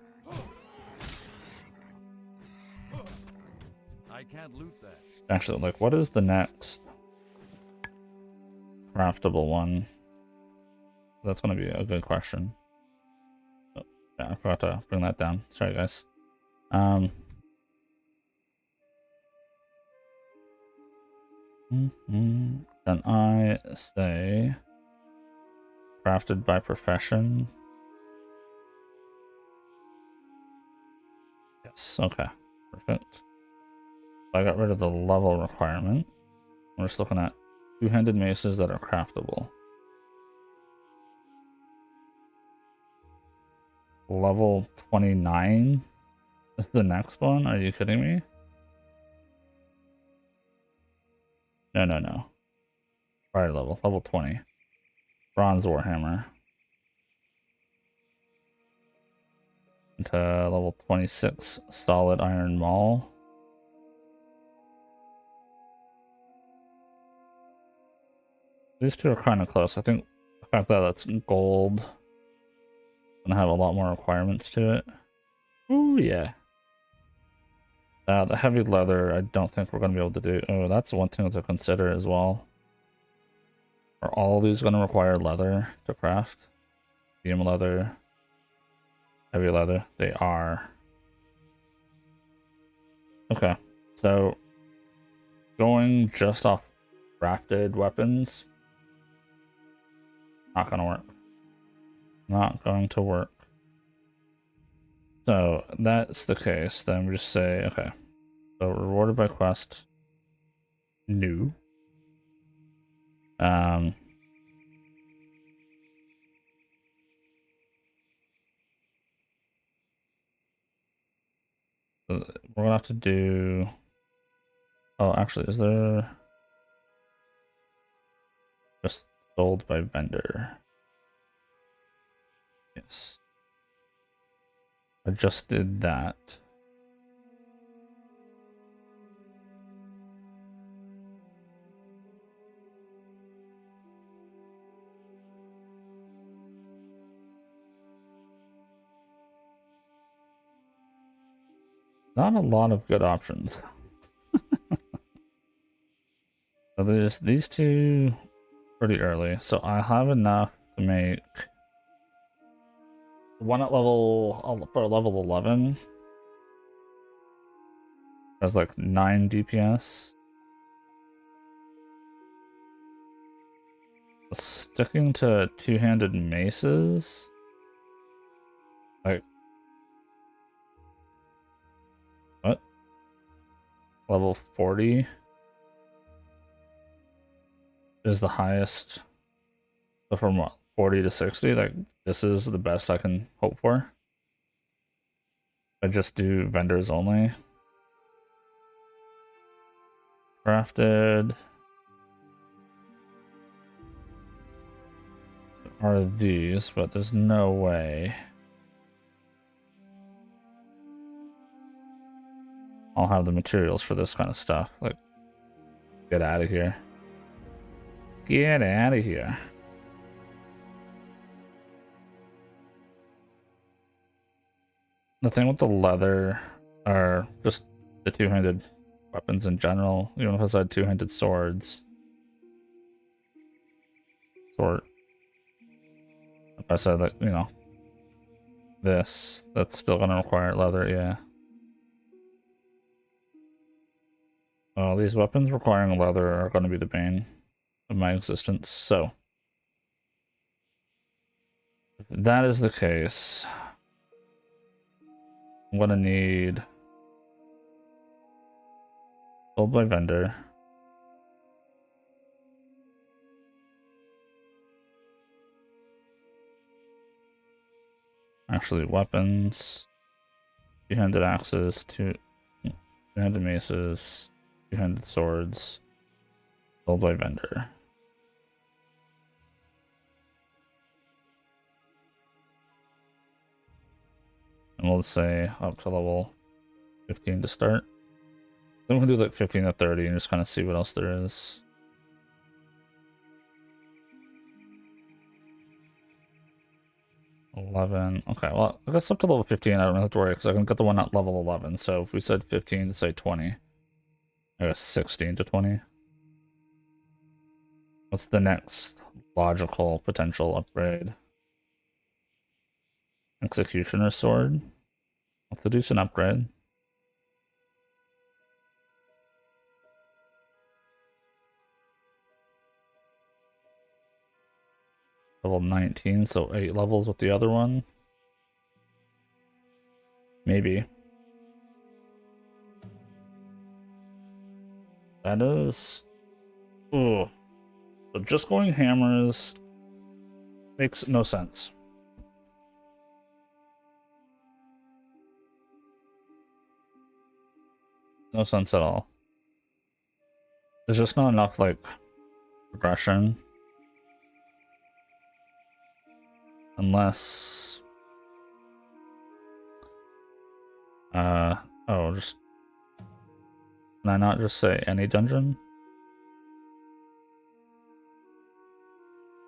I can't loot that. Actually, like, what is the next craftable one? That's gonna be a good question. Oh, yeah, I forgot to bring that down. Sorry, guys. Then I say crafted by profession. Yes, okay. Perfect. I got rid of the level requirement. We're just looking at two-handed maces that are craftable. Level 29 is the next one? Are you kidding me? No. Prior level. Level 20. Bronze Warhammer. Into level 26. Solid Iron Maul. These two are kind of close. I think the fact that that's gold gonna have a lot more requirements to it. Ooh, yeah. The heavy leather, I don't think we're gonna be able to do. Oh, that's one thing to consider as well. Are all these gonna require leather to craft? Medium leather, heavy leather, they are. Okay, so going just off crafted weapons, not gonna work. Not going to work. So that's the case. Then we just say, okay. So rewarded by quest. New. We're gonna have to do. Oh, actually, is there just sold by vendor? Yes. I just did that. Not a lot of good options. So there's these two pretty early. So I have enough to make one at level for level 11. Has like 9 DPS. Sticking to two-handed maces. Like what? Level 40 is the highest. So from what, 40 to 60, like this is the best I can hope for. I just do vendors only. Crafted are these, but there's no way I'll have the materials for this kind of stuff. Like, get out of here. Get out of here. The thing with the leather are just the two-handed weapons in general. Even if I said two-handed swords. Sword. If I said that, you know, this, that's still gonna require leather, yeah. These weapons requiring leather are gonna be the bane of my existence, so. If that is the case, I'm gonna need sold by vendor. Actually, weapons, two-handed axes, two-handed maces, two-handed swords, sold by vendor. And we'll say up to level 15 to start. Then we can do like 15 to 30 and just kind of see what else there is. $11. Okay, well, I guess up to level 15 I don't have to worry because I can get the one at level 11. So if we said 15 to say 20, I guess 16 to 20. What's the next logical potential upgrade? Executioner sword. That's a decent upgrade. Level 19, so 8 levels with the other one. Maybe. That is... Ooh. So just going hammers makes no sense. No sense at all. There's just not enough, like, progression. Unless... Oh, just... Can I not just say any dungeon?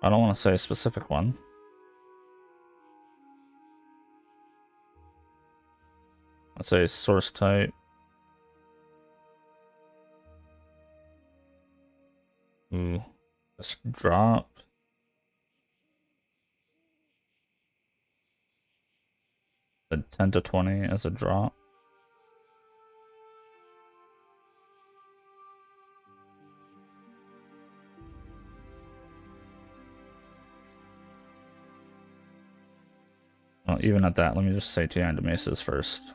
I don't want to say a specific one. Let's say source type. Ooh. Let's drop. The 10 to 20 as a drop. Well, even at that, let me just say Tian to Maces first.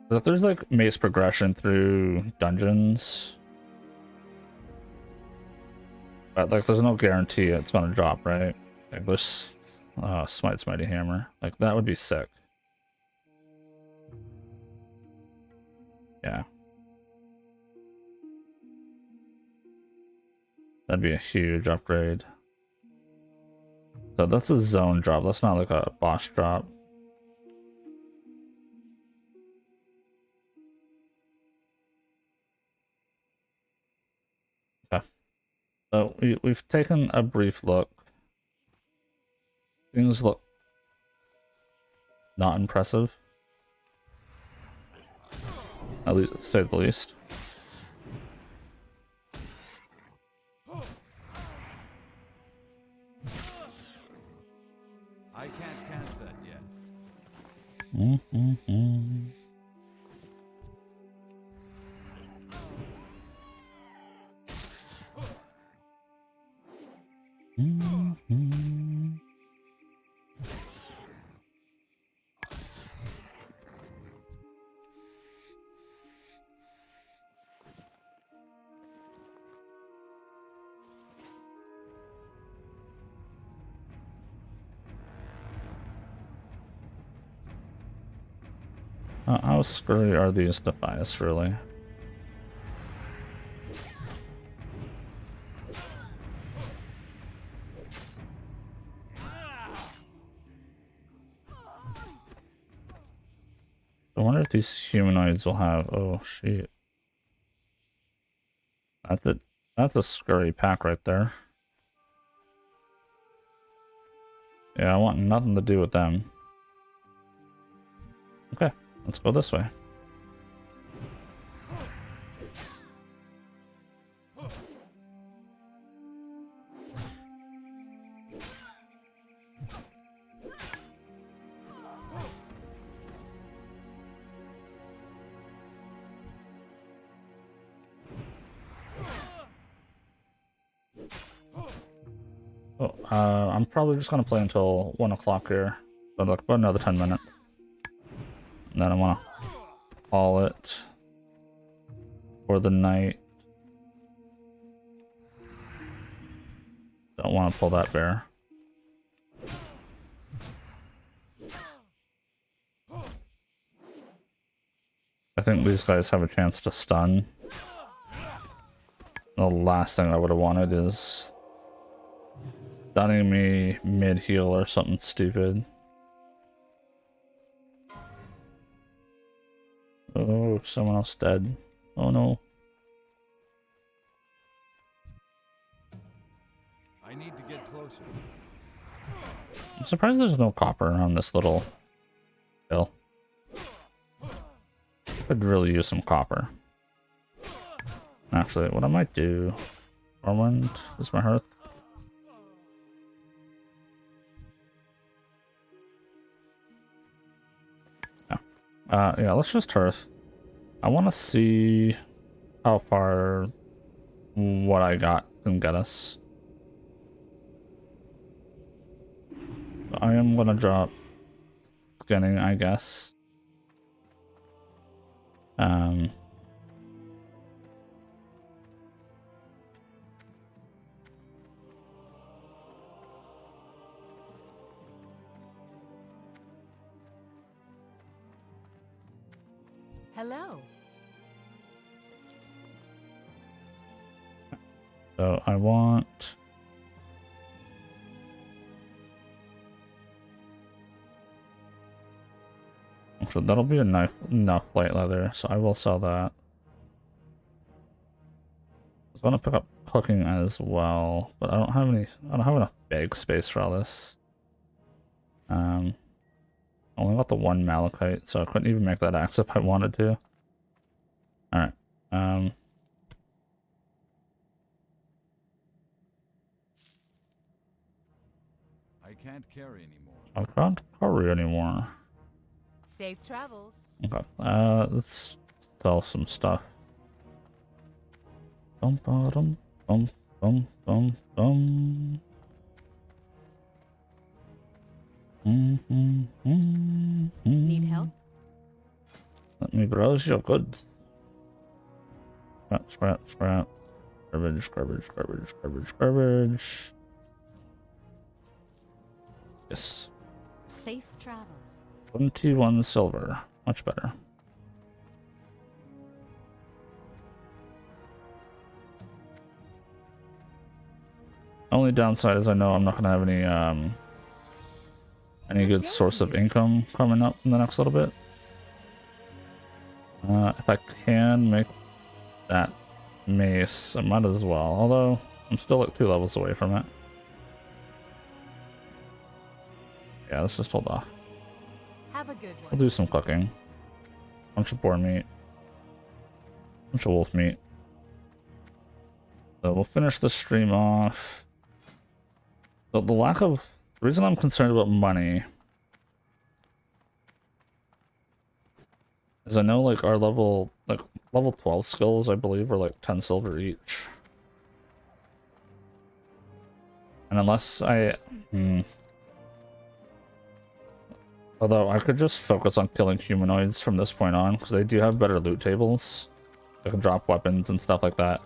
So if there's like mace progression through dungeons, but like there's no guarantee it's gonna drop, right? Like there's Smite's Mighty Hammer. Like that would be sick. Yeah. That'd be a huge upgrade. So that's a zone drop. That's not like a boss drop. Okay. So we've taken a brief look. Things look not impressive. At least, to say the least. I can't cast that yet. How screwy are these Defias, really? I wonder if these humanoids will have... Oh, shit. That's a scurry pack right there. Yeah, I want nothing to do with them. Okay, let's go this way. Oh, I'm probably just gonna play until 1 o'clock here. So like about another 10 minutes. And then I wanna call it for the night. Don't wanna pull that bear. I think these guys have a chance to stun. The last thing I would have wanted is stunning me mid-heal or something stupid. Oh, someone else dead. Oh no. I need to get closer. I'm surprised there's no copper on this little hill. Could really use some copper. Actually, what I might do... Morrowind is my hearth. Yeah, let's just turf. I want to see how far what I got can get us. I am gonna drop skinning, I guess. Um, Hello. so I want. So that'll be enough light leather, so I will sell that. I was gonna pick up cooking as well, but I don't have enough bag space for all this. I only got the one malachite, so I couldn't even make that axe if I wanted to. Alright. I can't carry anymore. I can't hurry anymore. Safe travels. Okay, let's sell some stuff. Bum bum bum bum bum bum. Need help? Let me browse your goods. Scrap. Garbage. Yes. Safe travels. 21 silver. Much better. Only downside is I know I'm not gonna have any good source of income coming up in the next little bit. If I can make that mace, I might as well. Although I'm still like 2 levels away from it. Yeah, let's just hold off. Have a good We'll one. do some cooking. Bunch of boar meat. Bunch of wolf meat. So we'll finish the stream off. So the reason I'm concerned about money is I know like our level 12 skills I believe are like 10 silver each. And unless although I could just focus on killing humanoids from this point on, because they do have better loot tables. They can drop weapons and stuff like that.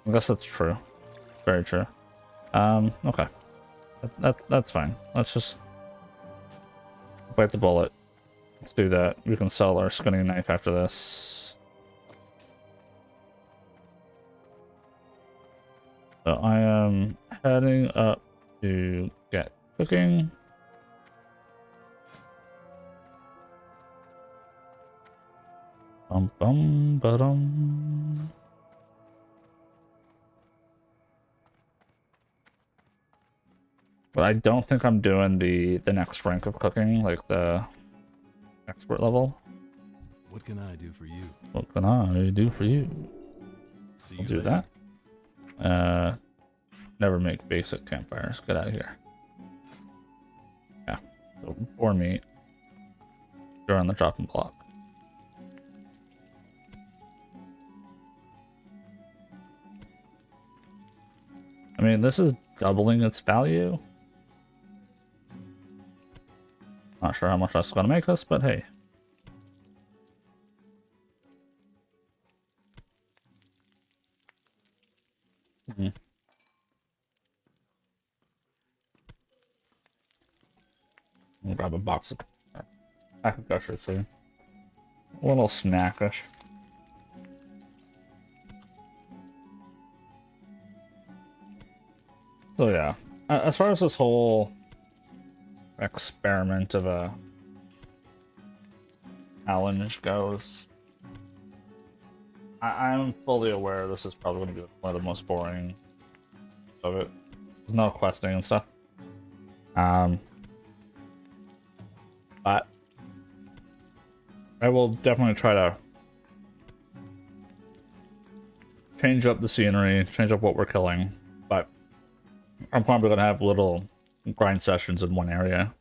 I guess that's true. It's very true. Okay. That's fine. Let's just bite the bullet. Let's do that. We can sell our skinning knife after this. So I am heading up to get cooking. Bum bum ba-dum. But I don't think I'm doing the next rank of cooking, like the expert level. What can I do for you? What can I do for you? See I'll you do later. that. Never make basic campfires. Get out of here. Yeah. So boar meat. You're on the chopping block. I mean, this is doubling its value. Not sure how much that's going to make us, but hey. I'll grab a box of pack of gushers too. A little snackish. So yeah, as far as this whole experiment of a challenge goes, I'm fully aware this is probably going to be one of the most boring of it. There's no questing and stuff. But I will definitely try to change up the scenery, change up what we're killing, but I'm probably going to have little grind sessions in one area.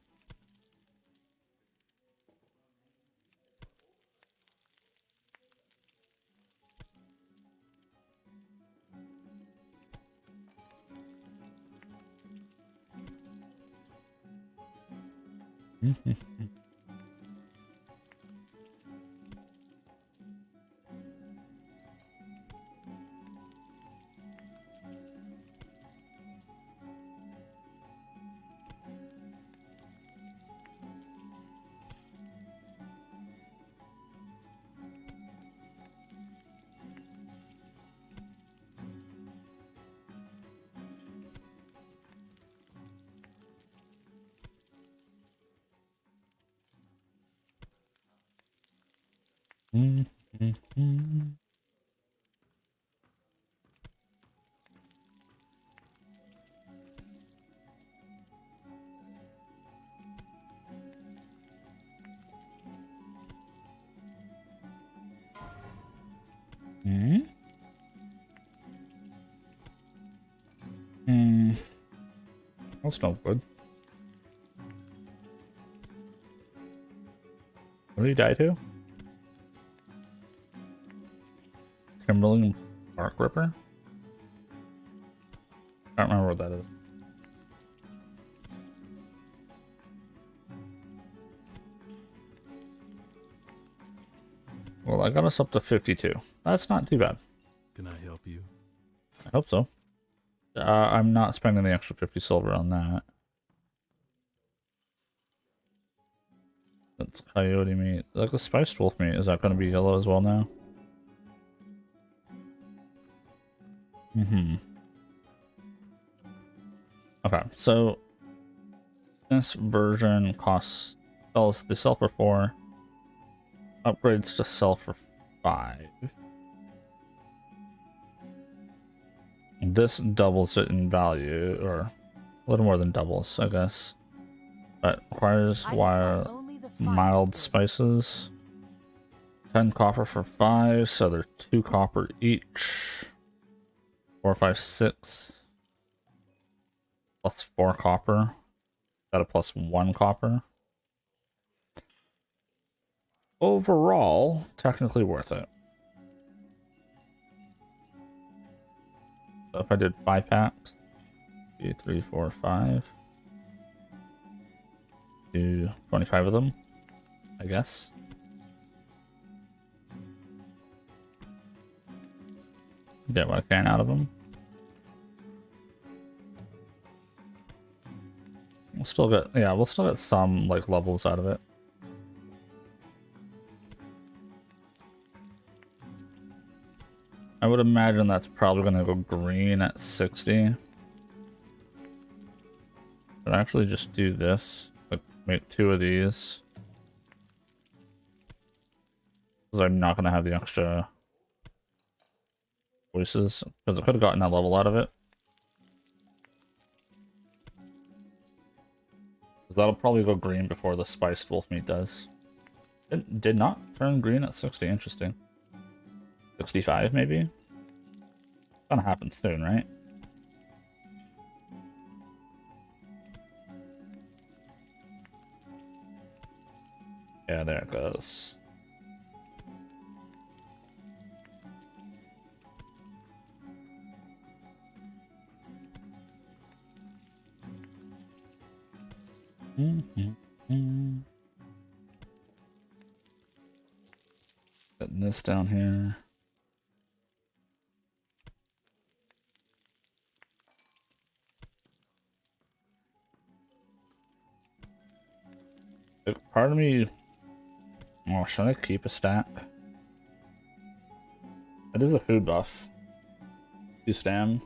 That's not good. What did he die to? Timberling Bark Ripper? I don't remember what that is. Well, I got us up to 52. That's not too bad. Can I help you? I hope so. I'm not spending the extra 50 silver on that. That's coyote meat. Like the spiced wolf meat, is that going to be yellow as well now? Okay, so this version they sell for 4. Upgrades to sell for 5. This doubles it in value, or a little more than doubles, I guess. But requires mild spices. 10 copper for 5, so they're 2 copper each. 4, 5, 6. Plus 4 copper. Got a plus 1 copper. Overall, technically worth it. So if I did 5 packs, 2, 3, 4, 5. Do 25 of them, I guess. Get what I can out of them. We'll still get some like levels out of it. I would imagine that's probably going to go green at 60. But actually just do this. Like make 2 of these. Because I'm not going to have the extra voices. Because I could have gotten that level out of it. That'll probably go green before the spiced wolf meat does. It did not turn green at 60. Interesting. 65 maybe? Gonna happen soon, right? Yeah, there it goes. Putting this down here. Part of me... Oh, should I keep a stack? It is a food buff. You stam.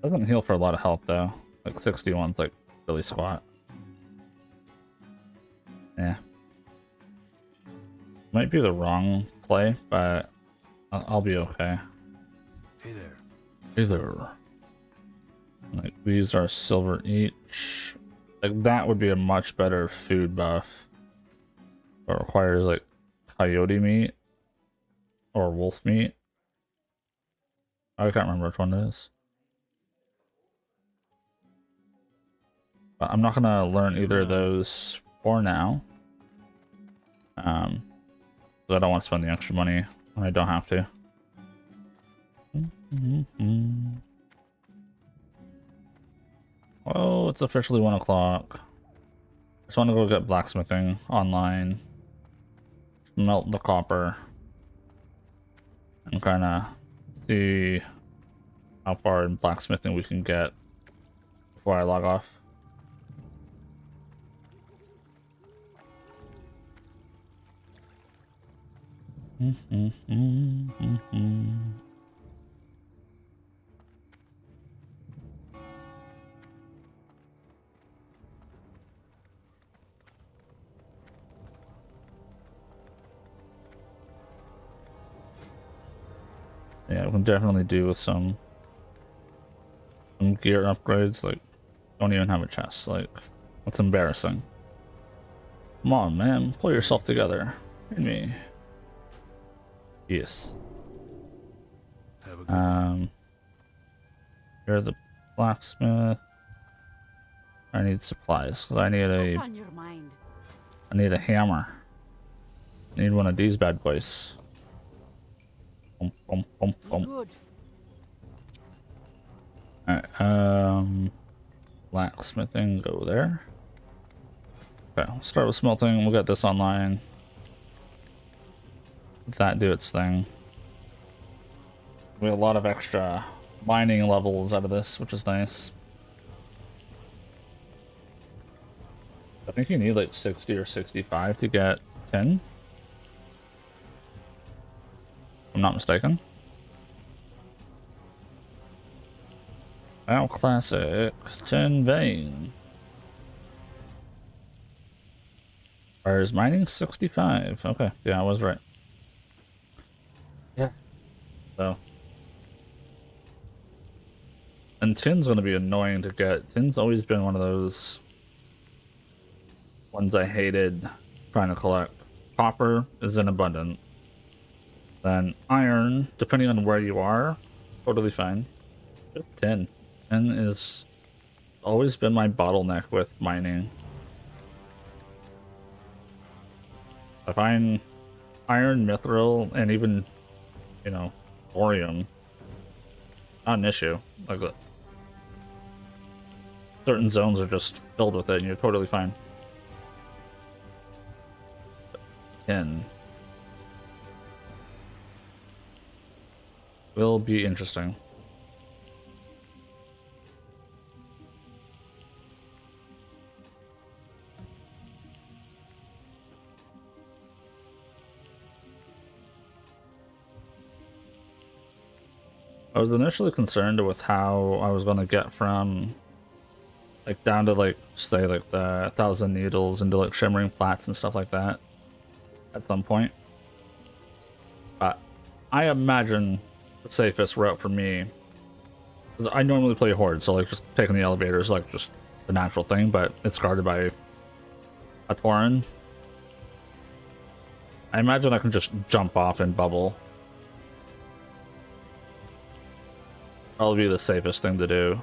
Doesn't heal for a lot of health though. Like 61's like really squat. Yeah. Might be the wrong play, but I'll be okay. Hey there. Hey there. Like these are silver each. Like that would be a much better food buff. But requires like coyote meat or wolf meat. I can't remember which one it is. But I'm not gonna learn either of those for now. Because I don't want to spend the extra money when I don't have to. Oh, it's officially 1 o'clock. Just want to go get blacksmithing online. Melt the copper. And kind of see how far in blacksmithing we can get before I log off. Yeah, we can definitely do with some gear upgrades. Like, don't even have a chest. Like, that's embarrassing. Come on, man, pull yourself together. Hit me. Yes. Have a good one. You're the blacksmith. I need supplies because I need What's on your mind? a hammer. I need one of these bad boys. Bum, bum, bum, bum. Good. Alright, blacksmithing, go there. Okay, we'll start with smelting. We'll get this online. Let that do its thing. We have a lot of extra mining levels out of this, which is nice. I think you need like 60 or 65 to get 10. If I'm not mistaken. Wow, classic 10 vein. Where's mining 65? Okay, yeah, I was right. Yeah. So. And tin's gonna be annoying to get. Tin's always been one of those ones I hated trying to collect. Copper is in abundance. Then iron, depending on where you are, totally fine. Just tin. Tin is always been my bottleneck with mining. I find iron, mithril, and even, you know, thorium not an issue. Like, certain zones are just filled with it and you're totally fine. 10 will be interesting. I was initially concerned with how I was going to get from like down to like say like the 1,000 needles into like shimmering flats and stuff like that at some point. But I imagine the safest route for me, I normally play horde, so like just taking the elevator is like just the natural thing, but it's guarded by a Tauren. I imagine I can just jump off and bubble. That'll be the safest thing to do.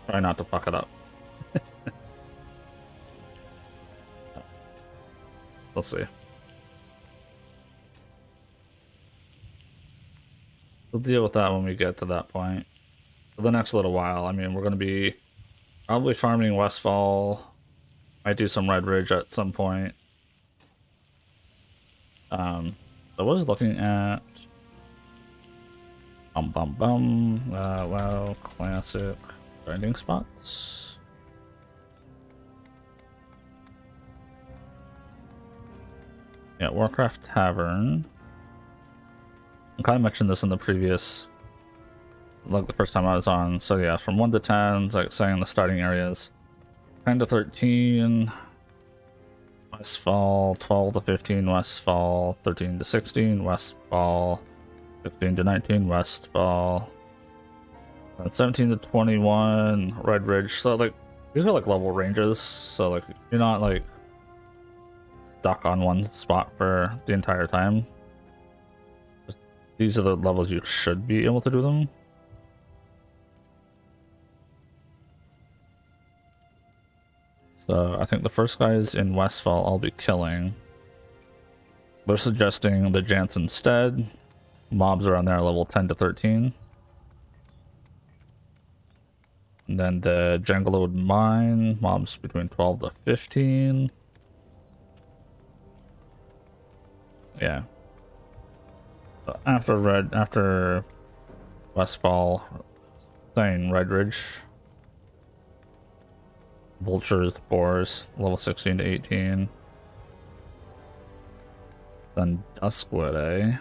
Try not to fuck it up. Let's see. We'll deal with that when we get to that point. For the next little while, I mean, we're going to be probably farming Westfall. Might do some Red Ridge at some point. I was looking at WoW classic grinding spots. Yeah, Warcraft Tavern. I kind of mentioned this in the previous, like the first time I was on. So yeah, from 1 to 10, it's like saying the starting areas. 10 to 13. Westfall, 12 to 15, Westfall, 13 to 16, Westfall, 15 to 19, Westfall, and 17 to 21, Red Ridge. So like, these are like level ranges, so like, you're not like stuck on one spot for the entire time. Just, these are the levels you should be able to do them. So I think the first guys in Westfall I'll be killing. They're suggesting the Jants instead. Mobs are on there level 10 to 13. And then the Jangalode Mine, mobs between 12 to 15. Yeah. So after Westfall, saying Red Ridge. Vultures, Boars, level 16 to 18. Then Duskwood, eh?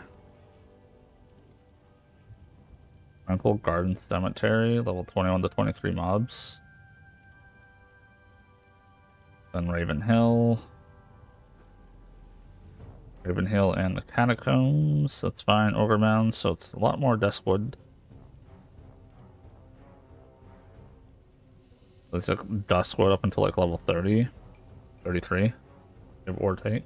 Tranquil Garden Cemetery, level 21 to 23 mobs. Then Raven Hill. Raven Hill and the Catacombs, that's fine. Ogre Mounds, so it's a lot more Duskwood. They took Duskwood up until like level 30, 33, give or take.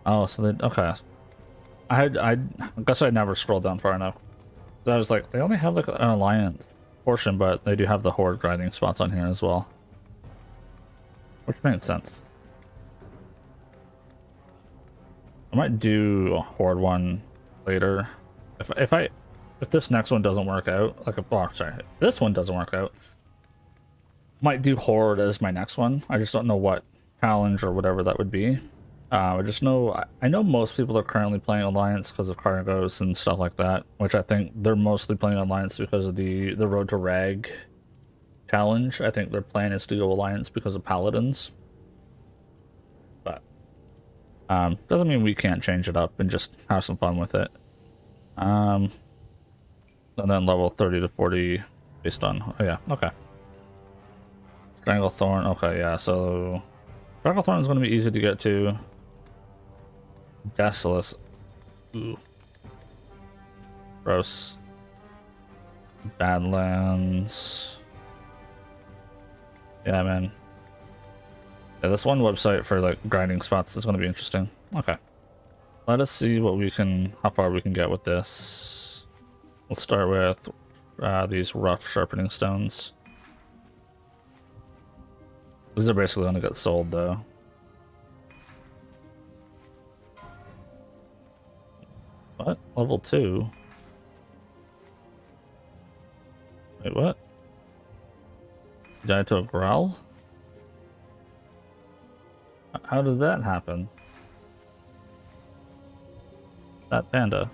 Oh, so they, okay. I guess I never scrolled down far enough. So I was like, they only have like an alliance portion, but they do have the horde grinding spots on here as well, which makes sense. I might do a horde one later if this next one doesn't work out. Like, oh, sorry, if this one doesn't work out, might do horde as my next one. I just don't know what challenge or whatever that would be. I just know, I know most people are currently playing Alliance because of cargoes and stuff like that, which I think they're mostly playing Alliance because of the Road to Rag challenge. I think their plan is to go Alliance because of Paladins. But doesn't mean we can't change it up and just have some fun with it. And then level 30 to 40 based on, oh yeah, okay. Stranglethorn, okay, yeah, so Stranglethorn is going to be easy to get to. Desolus. Ooh. Gross. Badlands. Yeah, man. Yeah, this one website for like grinding spots is going to be interesting. Okay. Let us see what we can, how far we can get with this. Let's start with these rough sharpening stones. These are basically going to get sold though. What? Level 2? Wait, what? Died to a growl? How did that happen? That panda.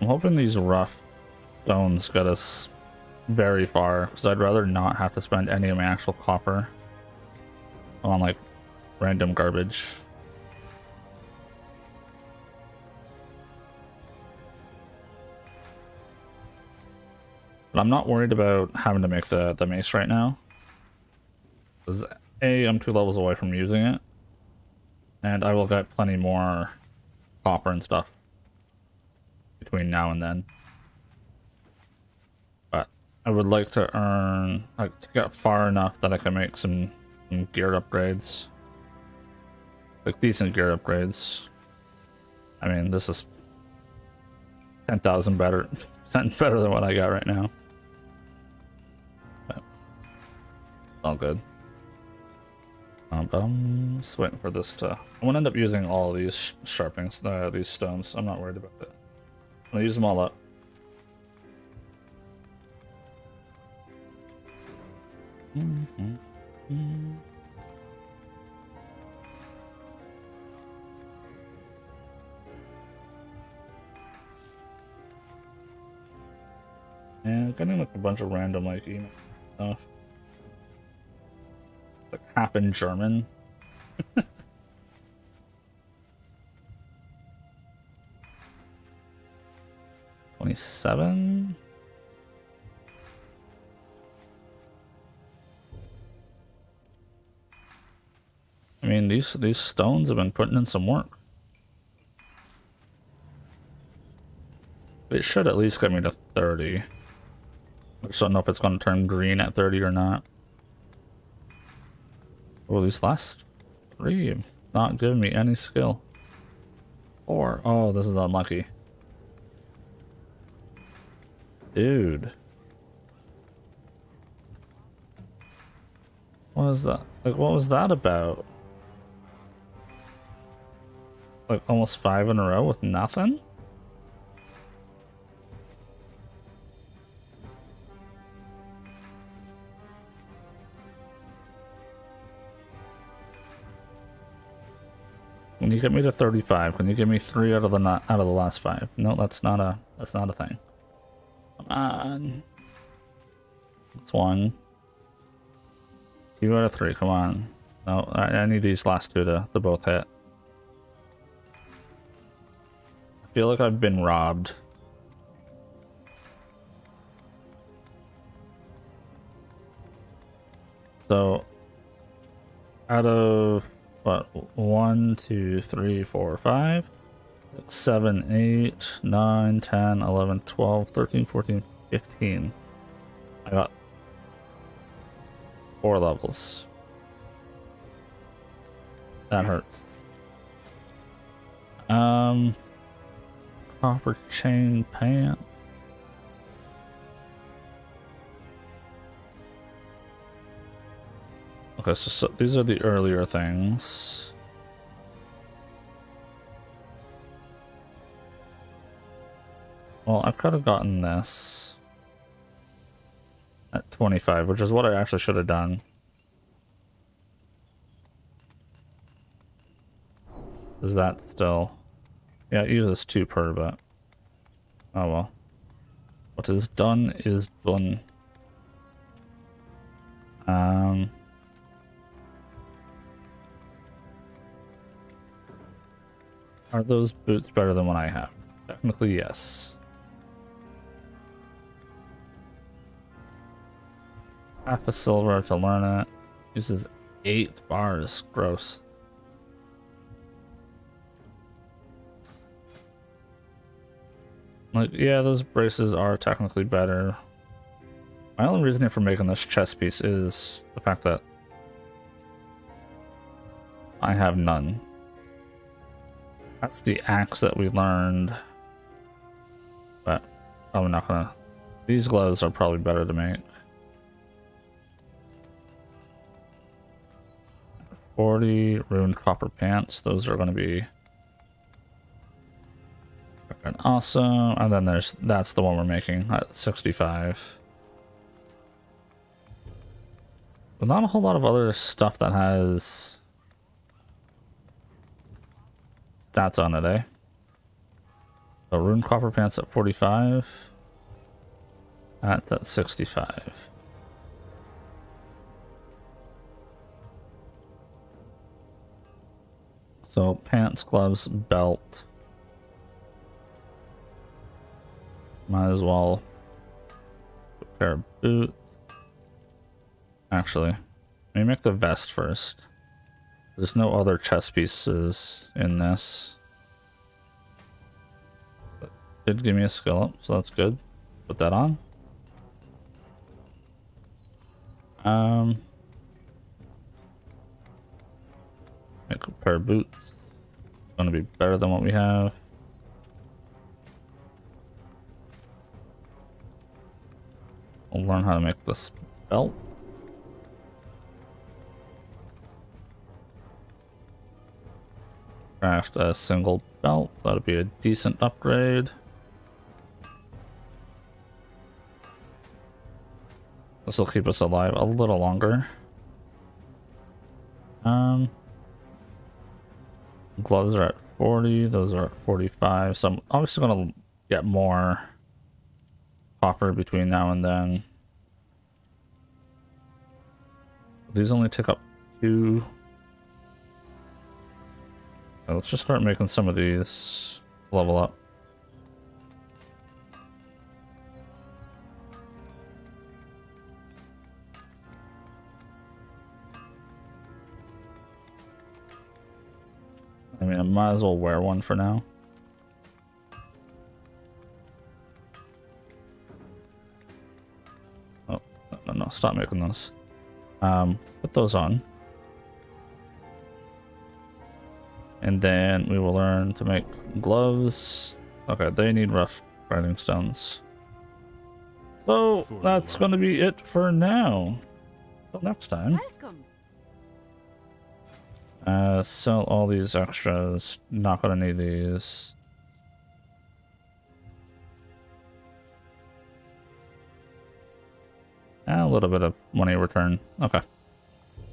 I'm hoping these rough stones get us very far, because I'd rather not have to spend any of my actual copper on like random garbage. But I'm not worried about having to make the mace right now, because A, I'm 2 levels away from using it, and I will get plenty more copper and stuff between now and then. I would like to earn, like, to get far enough that I can make some gear upgrades. Like, decent gear upgrades. I mean, this is 10,000 better, 10 better than what I got right now. But all good. But I'm just waiting for this to, I'm gonna end up using all of these sharpenings, these stones. I'm not worried about it. I'm gonna use them all up. And getting like a bunch of random like email stuff. Like half in German. 27? I mean, these stones have been putting in some work. It should at least get me to 30. I just don't know if it's going to turn green at 30 or not. Oh, these last three not giving me any skill. Or, oh, this is unlucky. Dude. What was that? Like, what was that about? Like, almost 5 in a row with nothing? When you get me to 35, can you give me 3 out of the last 5? No, that's not a thing. Come on. That's 1. 2 out of 3, come on. No, I need these last 2 to both hit. I feel like I've been robbed. So, out of what? 1, 2, 3, 4, 5, 6, 7, 8, 9, 10, 11, 12, 13, 14, 15. I got 4 levels. That hurts. Copper chain pant. Okay, so these are the earlier things. Well, I could have gotten this at 25, which is what I actually should have done. Is that still? Yeah, it uses 2 per, but oh well. What is done is done. Are those boots better than what I have? Technically, yes. Half a silver to learn it. Uses 8 bars. Gross. Like, yeah, those braces are technically better. My only reasoning for making this chest piece is the fact that I have none. That's the axe that we learned. But I'm not gonna... These gloves are probably better to make. 40 ruined copper pants. Those are gonna be freaking awesome. And then that's the one we're making at 65. But not a whole lot of other stuff that has stats on it, eh? So ruined copper pants at 45. That's at 65. So pants, gloves, belt. Might as well put a pair of boots. Actually, let me make the vest first. There's no other chest pieces in this. It did give me a skill up, so that's good. Put that on. Make a pair of boots. Gonna be better than what we have. We'll learn how to make this belt. Craft a single belt. That'll be a decent upgrade. This will keep us alive a little longer. Gloves are at 40. Those are at 45. So I'm obviously gonna get more copper between now and then. These only take up 2. Let's just start making some of these level up. I mean, I might as well wear one for now. Oh, no, stop making those. Put those on. And then we will learn to make gloves. Okay, they need rough grinding stones. So that's going to be it for now. Till next time. Welcome. Sell all these extras. Not going to need these. A little bit of money return. Okay.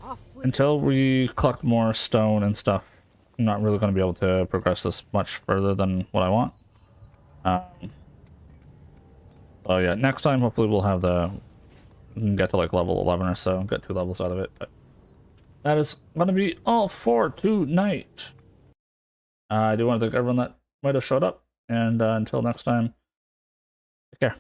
Off we Until we collect more stone and stuff, I'm not really going to be able to progress this much further than what I want. So yeah, next time hopefully we'll have we can get to like level 11 or so, get 2 levels out of it. But that is going to be all for tonight. I do want to thank everyone that might have showed up, and until next time,